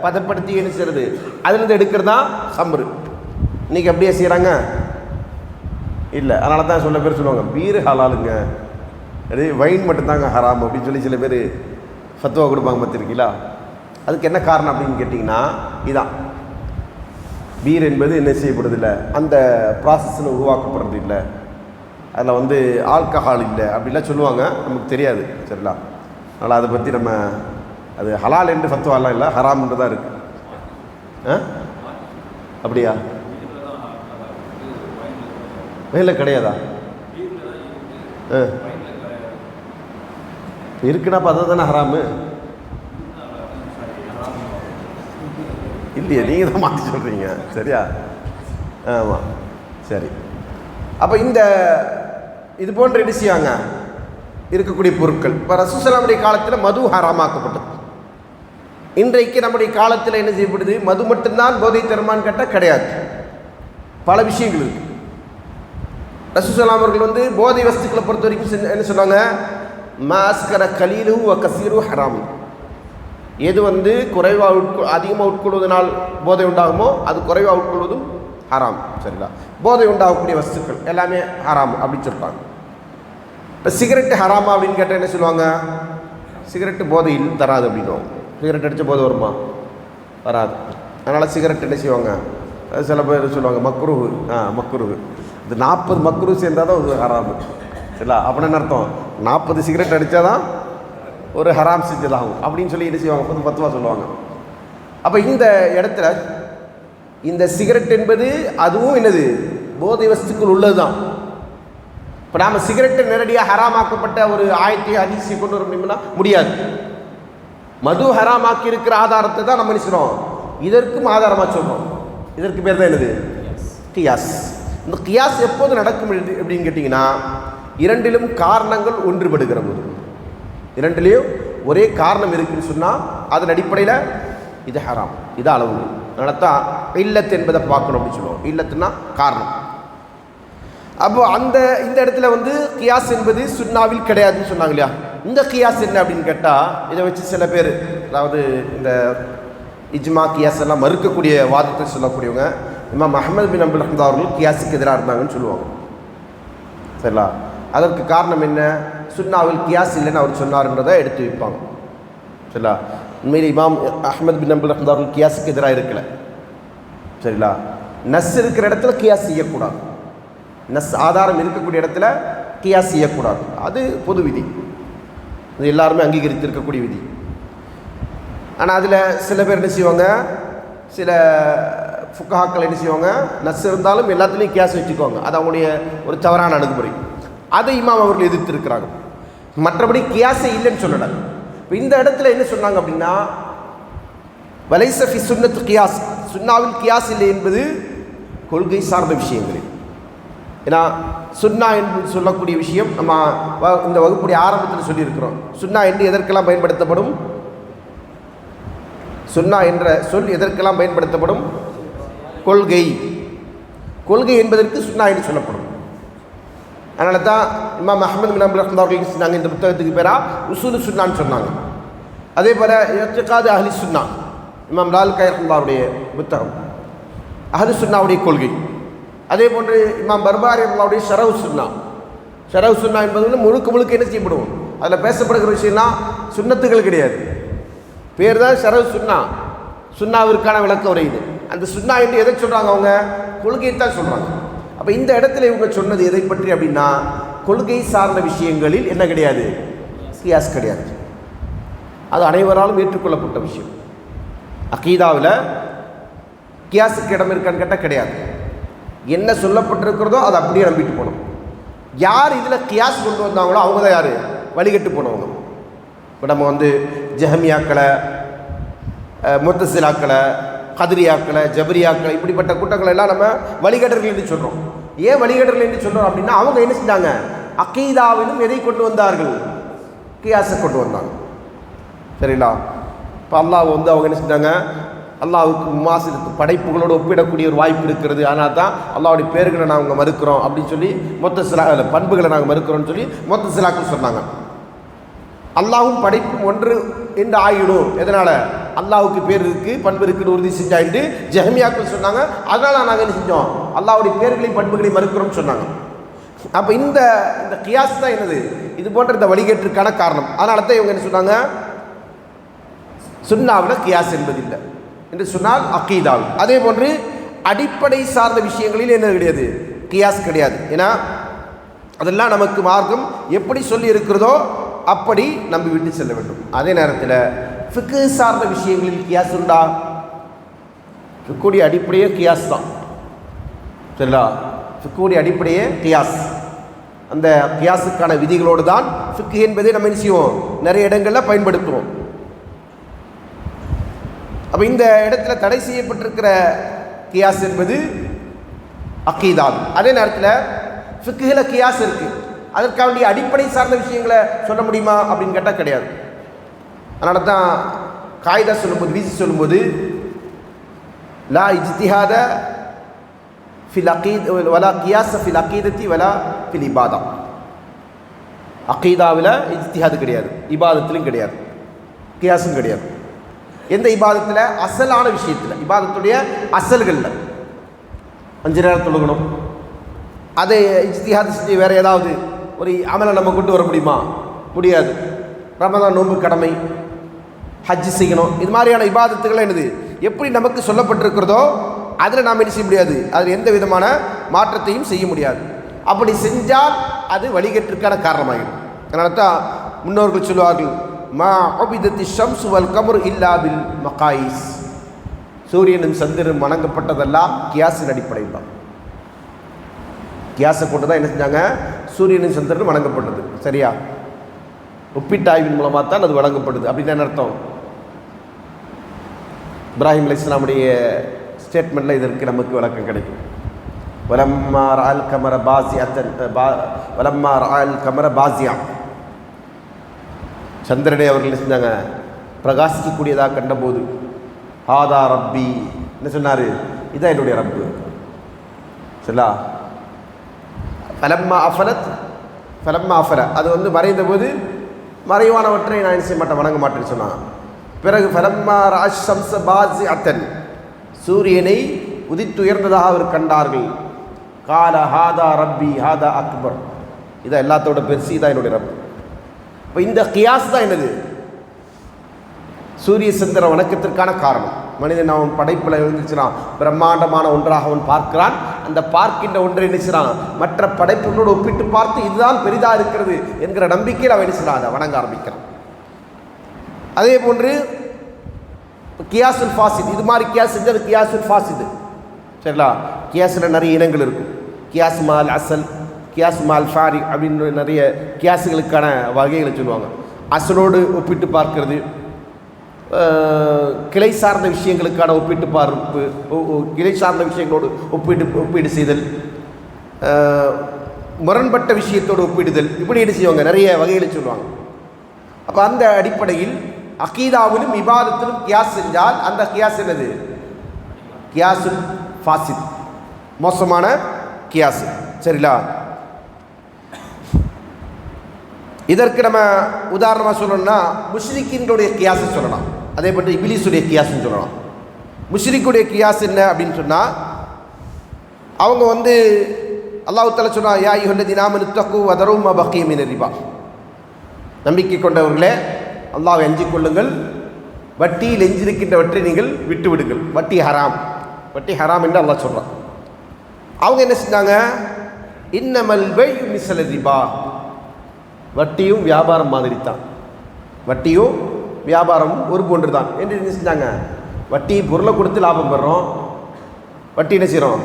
பதப்படுத்தி என்ன செய்யறது? அதுலேருந்து எடுக்கிறது தான் ஹம்ரு. இன்றைக்கி அப்படியே செய்கிறாங்க? இல்லை. அதனால தான் சில பேர் சொல்லுவாங்க பீர் ஹலாலுங்க, அது வைன் மட்டும்தாங்க ஹராம் அப்படின்னு சொல்லி சில பேர் ஃபத்வா கொடுப்பாங்க. பார்த்துருக்கீங்களா? அதுக்கு என்ன காரணம் அப்படின்னு கேட்டிங்கன்னா, இதான் பீர் என்பது என்ன செய்யப்படுறதில்லை, அந்த ப்ராசஸில் உருவாக்கப்படுறது இல்லை, அதில் ஆல்கஹால் இல்லை அப்படிலாம் சொல்லுவாங்க. நமக்கு தெரியாது. சரிங்களா? அதனால் அதை பற்றி நம்ம அது ஹலால் என்று ஃபத்வாலாம் இல்லை, ஹராம் என்று தான் இருக்குது. அப்படியா? இல்லை கிடையாதா? இருக்குன்னா பார்த்தா தானே ஹராமு இல்லையே? நீங்கள் தான் மாற்றி சொல்கிறீங்க. சரியா? ஆமாம். சரி. அப்போ இது போன்ற என்ன செய்வாங்க? இருக்கக்கூடிய பொருட்கள் இப்போ ரசூல் ஸல்லல்லாஹு அலைஹி காலத்தில் மது ஹராமாக்கப்பட்டது. இன்றைக்கு நம்முடைய காலத்தில் என்ன செய்யப்படுது? மது மட்டும்தான் போதை தருமான்னு கேட்டால் கிடையாது, பல விஷயங்கள் இருக்குது. ரசூல் ஸல்லல்லாஹு அலைஹி அவர்கள் போதை வஸ்துக்களை பொறுத்த வரைக்கும் என்ன சொன்னாங்க? மாஸ்கர கலீலு வ கசீரு ஹராம். எது குறைவாக அதிகமாக உட்கொள்வதனால் போதை உண்டாகுமோ அது குறைவாக உட்கொள்வதும் ஹராம். சரிங்களா? போதை உண்டாகக்கூடிய வஸ்துக்கள் எல்லாமே ஹராம் அப்படின்னு சொல்லிட்டாங்க. இப்போ சிகரெட்டு ஹராமா அப்படின்னு கேட்டால் என்ன சொல்லுவாங்க? சிகரெட்டு போதையில் தராது அப்படின்னுவாங்க. சிகரெட் அடித்த போதை வருமா? வராது. அதனால் சிகரெட் என்ன செய்வாங்க? சில பேர் சொல்லுவாங்க மக்ரூஹு. மக்ரூஹு. இது 40 மக்ரூஹ் சேர்ந்தால் தான் ஒரு ஹராமு. சரிங்களா? அப்படின்னு என்ன அர்த்தம்? 40 சிகரெட் அடித்தா தான் ஒரு ஹராம் செஞ்சதாகும் அப்படின்னு சொல்லி என்ன செய்வாங்க? பத்துவா சொல்லுவாங்க. அப்போ இந்த இடத்துல இந்த சிகரெட் என்பது அதுவும் என்னது? போதை வஸ்துக்கள் உள்ளது தான். இப்போ நாம் சிகரெட்டை நேரடியாக ஹராமாக்கப்பட்ட ஒரு ஆயத்தை ஹதீஸை கொண்டு வர முடியும்னா முடியாது. மது ஹராமாக்கி இருக்கிற ஆதாரத்தை தான் நம்ம நினைக்கிறோம், இதற்கும் ஆதாரமாக சொல்கிறோம். இதற்கு பேர் தான் என்னது? கியாஸ். இந்த கியாஸ் எப்போது நடக்கும் எப்படின்னு கேட்டிங்கன்னா, இரண்டிலும் காரணங்கள் ஒன்றுபடுகிற போது, இரண்டிலையும் ஒரே காரணம் இருக்குன்னு சொன்னால் அதன் அடிப்படையில் இது ஹராம், இது அளவு. அதனால தான் இல்லத்து என்பதை பார்க்கணும் அப்படின்னு சொல்லுவோம். இல்லத்துனா காரணம். அப்போ இந்த இடத்துல கியாஸ் என்பது சுன்னாவில் கிடையாதுன்னு சொன்னாங்க இல்லையா? இந்த கியாஸ் என்ன அப்படின்னு கேட்டால், இதை வச்சு சில பேர், அதாவது இந்த இஜ்மா கியாஸ் எல்லாம் மறுக்கக்கூடிய வாதத்தை சொல்லக்கூடியவங்க இமாம் அஹ்மத் பின் அம்புல் ஹம்தா அவர்கள் கியாஸுக்கு எதிராக இருந்தாங்கன்னு சொல்லுவாங்க. சரிங்களா? அதற்கு காரணம் என்ன? சுன்னாவில் கியாஸ் இல்லைன்னு அவர் சொன்னார்ன்றதை எடுத்து வைப்பாங்க. சரிங்களா? உண்மையில் இமாம் அஹ்மத் பின் அம்புல் ஹம்தா அவர்கள் கியாஸுக்கு எதிராக இருக்கலை. சரிங்களா? நஸ் இருக்கிற இடத்துல கியாஸ் செய்யக்கூடாது. நஸ் ஆதாரம் இருக்கக்கூடிய இடத்துல கியாஸ் செய்யக்கூடாது. அது பொது விதி, அது எல்லாருமே அங்கீகரித்து இருக்கக்கூடிய விதி. ஆனால் அதில் சில பேர் என்ன செய்வாங்க, சில ஃபுக்காக்கள் என்ன செய்வாங்க, நஸ் இருந்தாலும் எல்லாத்துலேயும் கியாஸ் வச்சுக்குவாங்க. அது அவங்களுடைய ஒரு தவறான அணுகுமுறை. அதை இமாம் அவர்கள் எதிர்த்திருக்கிறாங்க. மற்றபடி கியாஸே இல்லைன்னு சொல்லலை. இப்போ இந்த இடத்துல என்ன சொன்னாங்க அப்படின்னா, வலைச ஃபி சுன்னத்து கியாஸ், சுன்னாவில் கியாஸ் இல்லை என்பது கொள்கை சார்ந்த விஷயங்களில். ஏன்னா சுன்னா என்று சொல்லக்கூடிய விஷயம் நம்ம இந்த வகுப்புடைய ஆரம்பத்தில் சொல்லியிருக்கிறோம். சுன்னா என்று எதற்கெல்லாம் பயன்படுத்தப்படும்? சுன்னா என்ற சொல் எதற்கெல்லாம் பயன்படுத்தப்படும்? கொள்கை. கொள்கை என்பதற்கு சுன்னா என்று சொல்லப்படும். அதனால தான் இமாம் அஹ்மத் பின் ஹம்பல் ரஹ்மத்துல்லாஹி சொன்னாங்க, இந்த புத்தகத்துக்கு பேரா உசூல் சுன்னான்னு சொன்னாங்க. அதே போல் இஅ்திகாது அஹ்லி சுன்னா, இமாம் லால்காய் ரஹ்மத்துல்லாஹுடைய புத்தகம் அஹ்லு சுன்னாவுடைய கொள்கை. அதே போன்று இமாம் பர்பாரி ரஹ்மத்துல்லாஹுடைய ஷரஹ் சுன்னா. ஷரஹ் சுன்னா என்பது முழுக்க என்ன செய்யப்படுவோம், அதில் பேசப்படுகிற விஷயம்னா சுன்னத்துகள் கிடையாது. பேர் தான் ஷரஹ் சுன்னா, சுன்னாவிற்கான விளக்க உரை இது. அந்த சுன்னா என்று எதை சொல்கிறாங்க? அவங்க கொள்கையைத்தான் சொல்கிறாங்க. அப்போ இந்த இடத்துல இவங்க சொன்னது எதை பற்றி அப்படின்னா, கொள்கை சார்ந்த விஷயங்களில் என்ன கிடையாது, கியாஸ் கிடையாது. அது அனைவராலும் ஏற்றுக்கொள்ளப்பட்ட விஷயம். அகீதாவில் கியாஸுக்கு இடம் இருக்கான்னு கேட்டால் கிடையாது. என்ன சொல்லப்பட்டிருக்கிறதோ அதை அப்படியே நம்பிட்டு போனோம். யார் இதில் கியாஸ் கொண்டு வந்தாங்களோ அவங்க தான் யார், வழிகட்டு போனவங்க. இப்போ நம்ம ஜஹமியாக்களை, முத்தசிலாக்களை, கதிரியாக்களை, ஜபரியாக்களை, இப்படிப்பட்ட கூட்டங்களை எல்லாம் நம்ம வழிகட்டர்கள் என்று சொல்கிறோம். ஏன் வழிகட்டர்கள் என்று சொல்கிறோம் அப்படின்னா, அவங்க என்ன செஞ்சாங்க, அகீதாவிலும் எதை கொண்டு வந்தார்கள், கியாஸை கொண்டு வந்தாங்க. சரிங்களா? இப்போ அல்லாஹ் அவங்க என்ன செஞ்சாங்க, அல்லாஹ்வுக்கு முமாசிலத்து படைப்புகளோடு ஒப்பிடக்கூடிய ஒரு வாய்ப்பு இருக்கிறது. ஆனால் தான் அல்லாஹ்வுடைய பேர்களை நாங்கள் மறுக்கிறோம் அப்படின்னு சொல்லி முத்தசிலா பண்புகளை நாங்கள் மறுக்கிறோம்னு சொல்லி முத்தசிலாக்கள் சொன்னாங்க. அல்லாஹ்வும் படைப்பும் ஒன்று என்று ஆகிடும். எதனால்? அல்லாஹ்வுக்கு பேர் இருக்குது, பண்பு இருக்குன்னு உறுதி செஞ்சாயிட்டு ஜஹமியாக்கள் சொன்னாங்க. அதனால் நாங்கள் என்ன செஞ்சோம், அல்லாஹ்வுடைய பேர்களையும் பண்புகளையும் மறுக்கிறோம்னு சொன்னாங்க. அப்போ இந்த கியாஸ் தான் என்னது, இது போன்ற இந்த வழிகேட்டிற்கான காரணம். அதனால தான் இவங்க என்ன சொன்னாங்க, சுன்னாவில் கியாஸ் என்பதில்லை என்று சொன்னால் அகீதாவில். அதே போன்று அடிப்படை சார்ந்த விஷயங்களில் என்ன கிடையாது, கியாஸ் கிடையாது. ஏன்னா அதெல்லாம் நமக்கு மார்க்கம் எப்படி சொல்லி இருக்கிறதோ அப்படி நம்பி விட்டு செல்ல வேண்டும். அதே நேரத்தில் ஃபிக்ஹ் சார்ந்த விஷயங்களில் கியாஸ் உண்டா? ஃபிக்ஹுடைய அடிப்படையே கியாஸ் தான். சரிங்களா? ஃபிக்ஹுடைய அடிப்படையே கியாஸ். அந்த கியாஸுக்கான விதிகளோடு தான் ஃபிக்ஹ் என்பதை நம்ம என்ன செய்வோம், நிறைய இடங்களில் பயன்படுத்துவோம். அப்போ இந்த இடத்துல தடை செய்யப்பட்டிருக்கிற கியாஸ் என்பது அகீதா. அதே நேரத்தில் ஃபிக்ஹில் கியாஸ் இருக்குது, அதற்காக வேண்டிய அடிப்படை சார்ந்த விஷயங்களை சொல்ல முடியுமா அப்படின்னு கேட்டால் கிடையாது. அதனால தான் காயிதா சொல்லும்போது, வீசி சொல்லும்போது, லா இஜ்திஹாத ஃபில் அகீத் வலா கியாஸ ஃபில் அகீதத்தி வலா ஃபில் இபாதா. அகீதாவில் இஜ்திஹாது கிடையாது, இபாதத்திலும் கிடையாது, கியாஸும் கிடையாது. எந்த இபாதத்தில்? அசலான விஷயத்தில், இபாதத்துடைய அசல்களில் 5 நேரம் தொழுகணும், அதை இஜ்திஹாது செஞ்சு வேறு ஏதாவது ஒரு அமலை நம்ம கொண்டு வர முடியுமா? முடியாது. ரமதான் நோன்பு கடமை, ஹஜ் செய்யணும், இது மாதிரியான இபாதத்துகள் என்னது எப்படி நமக்கு சொல்லப்பட்டிருக்கிறதோ அதில் நாம் என்ன செய்ய முடியாது, அதில் எந்த விதமான மாற்றத்தையும் செய்ய முடியாது. அப்படி செஞ்சால் அது வழிகேட்டிற்கான காரணமாகிடும். அதனால தான் முன்னோர்கள் சொல்லுவார்கள், மா உபிதத்தி ஷம்சு வல் கமரு இல்லா பில் மகாயிஸ். சூரியனும் சந்திரனும் வணங்கப்பட்டதெல்லாம் கியாஸின் அடிப்படையில் தான். கியாஸை கொண்டு தான் என்ன செஞ்சாங்க, சூரியனும் சந்திரனும் வணங்கப்பட்டது. சரியா? ஒப்பீட்டாய்வின் மூலமாக தான் அது வழங்கப்படுது. அப்படின்னு அர்த்தம். இப்ராஹிம் அலைஹிஸ்ஸலாமுடைய ஸ்டேட்மெண்ட்டில் இதற்கு நமக்கு விளக்கம் கிடைக்கும். வலம்மா ரஅல் கமர பாஸியத்தன் வலம்மா ரஅல் கமர பாஸியா. சந்திரனை அவர்கள் செஞ்சாங்க பிரகாசிக்கக்கூடியதாக கண்டபோது, ஹாதா ரப்பி என்ன சொன்னார், இதான் என்னுடைய ரப்பு. சரிங்களா? ஃபலம்மா அஃபலத் ஃபலம்மா அஃபல, அது மறைந்த போது மறைவானவற்றை நான் என்ன செய்ய மாட்டேன், வணங்க மாட்டேன்னு சொன்னான். பிறகு ஃபலம்மா ரஅஷ் ஷம்ஸ பாஸிஅத்தன், சூரியனை உதித்துயர்ந்ததாக அவர் கண்டார்கள். கால ஹாதா ரப்பி ஹாதா அக்பர், இதான் எல்லாத்தோட பெருசு, இதான் என்னுடைய ரப்பு. இப்போ இந்த கியாஸ் தான் என்னது, சூரிய சந்திர வணக்கத்திற்கான காரணம். மனிதன் அவன் படைப்பில் இருந்துச்சுன்னா பிரம்மாண்டமான ஒன்றாக அவன் பார்க்கிறான். அந்த பார்க்கின்ற ஒன்றை நினைச்சான் மற்ற படைப்புகளோடு ஒப்பிட்டு பார்த்து இதுதான் பெரிதாக இருக்கிறது என்கிற நம்பிக்கையில் அவன் நினைச்சான், அதை வணங்க ஆரம்பிக்கிறான். அதே போன்று கியாசுல் ஃபாசித், இது மாதிரி கியாஸ் செஞ்சது கியாசுல் ஃபாசிது. சரிங்களா? கியாஸில் நிறைய இனங்கள் இருக்கும். கியாஸ் மால் அசல், கியாஸ் மால் ஃபாரி அப்படின்னு நிறைய கியாஸுகளுக்கான வகைகளை சொல்லுவாங்க. அசலோடு ஒப்பிட்டு பார்க்கறது, கிளை சார்ந்த விஷயங்களுக்கான ஒப்பீட்டு பார்ப்பு, கிளை சார்ந்த விஷயங்களோடு ஒப்பீடு செய்தல், முரண்பட்ட விஷயத்தோடு ஒப்பிடுதல், இப்படி என்ன செய்வாங்க, நிறைய வகையில் சொல்லுவாங்க. அப்போ அந்த அடிப்படையில் அகீதாவிலும் இபாதத்திலும் கியாஸ் செஞ்சால் அந்த கியாஸ் என்னது? கியாசுல் ஃபாசித், மோசமான கியாஸ். சரிங்களா? இதற்கு நம்ம உதாரணமாக சொல்லணும்னா முஷ்ரிக்கின்களுடைய கியாஸை சொல்லலாம், அதே போன்று இபிலிஸுடைய கியாஸ்ன்னு சொல்லலாம். முஷ்ரிக்குடைய கியாஸ் என்ன அப்படின்னு சொன்னால், அவங்க அல்லாஹ் தஆலா சொன்னா, யா அய்யுஹல்லதீன ஆமனு தக்கு வதரு மா பக்கிய மின ரிபா, நம்பிக்கை கொண்டவர்களே அல்லாஹ்வை அஞ்சிக் கொள்ளுங்கள், வட்டியில் எஞ்சிருக்கின்றவற்றை நீங்கள் விட்டு விடுங்கள். வட்டி ஹராம், வட்டி ஹராம் என்று அல்லாஹ் சொல்கிறான். அவங்க என்ன செஞ்சாங்க? இன்னமல் பையு மிஸ்ல ரிபா, வட்டியும் வியாபாரம் மாதிரி தான், வட்டியும் வியாபாரமும் ஒரு போன்று தான் என்று என்ன செஞ்சாங்க? வட்டி பொருளை கொடுத்து லாபம் பெறுறோம், வட்டி என்ன செய்கிறோம்?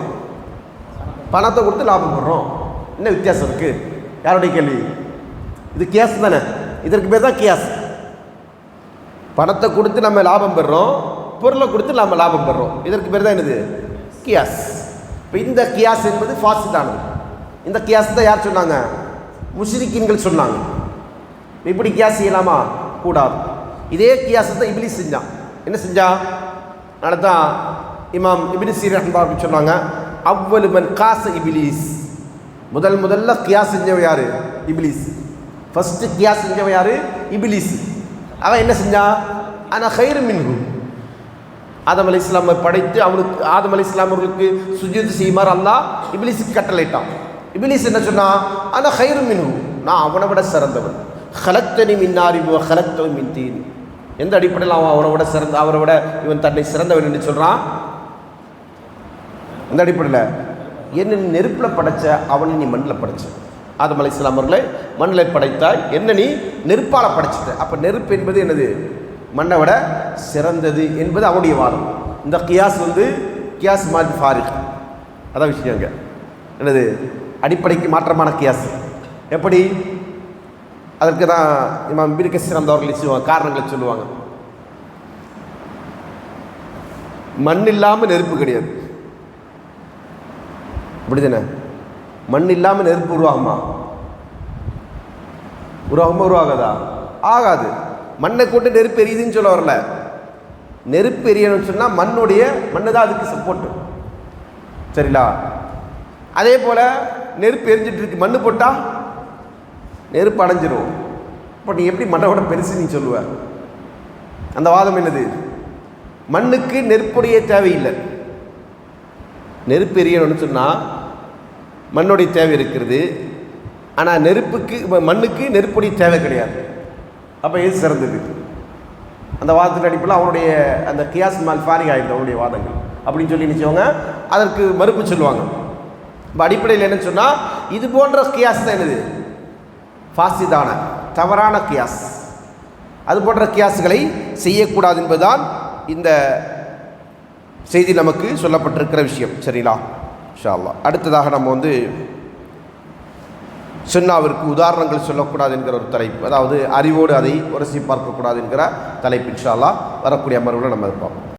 பணத்தை கொடுத்து லாபம் பெறுறோம். என்ன வித்தியாசம் இருக்குது? யாருடைய கேள்வி இது? கியாஸ் தானே, இதற்கு பேர் தான் கியாஸ். பணத்தை கொடுத்து நம்ம லாபம் பெறுறோம், பொருளை கொடுத்து நம்ம லாபம் பெறுறோம், இதற்கு பேர் தான் என்னது? கியாஸ். இப்போ இந்த கியாஸ் என்பது ஃபாசிதானது. இந்த கியாஸ் தான் யார் சொன்னாங்க? முஷ்ரிக்கீன்கள் சொன்னாங்க. இப்படி கியாஸ் செய்யலாமா? கூடாது. இதே கியாஸை தான் இப்லீஸ் செஞ்சான். என்ன செஞ்சான்? அதுதான் இமாம் இப்னு சீரின் ரஹ்மத்துல்லாஹி சொன்னாங்க, அவ்வளு மன் காச இப்லீஸ், முதல்ல கியாஸ் செஞ்சவன் யாரு? இப்லீஸ். ஃபர்ஸ்ட் கியாஸ் செஞ்சவன் யாரு? இப்லீஸ். அவன் என்ன செஞ்சான்? ஆனா கைரு மின்ஹு, ஆதம் அலைஹிஸ்ஸலாமை படைத்து அவனுக்கு ஆதம் அலைஹிஸ்ஸலாம் அவர்களுக்கு சுஜூத் செய்யுமாறு அல்லாஹ் இப்லீஸுக்கு கட்டளையிட்டான். இப்லீஸ் என்ன சொன்னான்? ஆனா கைரு மின்ஹு, நான் அவனை விட சிறந்தவன். ஹலக்தனி மின் நாரின் வ ஹலக்தஹு மின் தீன். எந்த அடிப்படையில் அவன் அவனை விட சிறந்த, அவரை விட இவன் தன்னை சிறந்தவன் என்று சொல்றான்? அந்த அடிப்படையில் என்ன நீ நெருப்பில் படைச்ச, அவனை நீ மண்ணில் படைச்ச. ஆதம் அலைஹிஸ்ஸலாம் அவர்களை மண்ணில் படைத்தாய், என்ன நீ நெருப்பால் படைச்சிட்ட. அப்போ நெருப்பு என்பது என்னது? மண்ணை விட சிறந்தது என்பது அவனுடைய வாதம். இந்த கியாஸ் கியாஸ் மாதிரி ஃபாரிக், அதான் விஷயங்க. என்னது? அடிப்படைக்கு மாற்றமான கியாஸ். எப்படி? அதற்கு தான் இமாம் இப்னு கஸீர் அவர்கள் சொல்லுவாங்க, காரணங்களை சொல்லுவாங்க. மண் இல்லாமல் நெருப்பு கிடையாது, அப்படி தானே? மண் இல்லாமல் நெருப்பு உருவாகுமா? உருவாகாதா? ஆகாது. மண்ணை கொண்டு நெருப்பு எரியுதுன்னு சொல்ல வரல. நெருப்பு எரியணும்னு சொன்னால் மண்ணு தான் அதுக்கு சப்போர்ட்டு. சரிங்களா? அதே போல் நெருப்பு எரிஞ்சிட்டு இருக்கு, மண்ணு போட்டால் நெருப்பு அடைஞ்சிரும். இப்போ நீ எப்படி மண்ணை விட பெருசு நீ சொல்லுவ? அந்த வாதம் என்னது? மண்ணுக்கு நெருப்புடைய தேவையில்லை. நெருப்பு எரியணும்னு சொன்னால் மண்ணுடைய தேவை இருக்கிறது, ஆனால் மண்ணுக்கு நெருப்புடைய தேவை கிடையாது. அப்போ எது சிறந்தது? அந்த வாதத்தின் அடிப்படையில் அவனுடைய அந்த கியாஸ் மால் ஃபாரிக் ஆகிடுது அவனுடைய வாதங்கள் அப்படின்னு சொல்லி நினச்சவங்க அதற்கு மறுப்பு சொல்லுவாங்க. இப்போ அடிப்படையில் என்னன்னு சொன்னால், இது போன்ற கியாஸ் தான் என்னது? ஃபாசிதான தவறான கியாஸ். அது போன்ற கியாஸ்களை செய்யக்கூடாது என்பதுதான் இந்த செய்தி நமக்கு சொல்லப்பட்டிருக்கிற விஷயம். சரிங்களா? இன்ஷா அல்லாஹ் அடுத்ததாக நம்ம சுன்னாவிற்கு உதாரணங்கள் சொல்லக்கூடாது என்கிற ஒரு தலைப்பு, அதாவது அறிவோடு அதை உரசி பார்க்கக்கூடாது என்கிற தலைப்பு இன்ஷா அல்லாஹ் வரக்கூடிய அமர்வுகளை நம்ம பார்ப்போம்.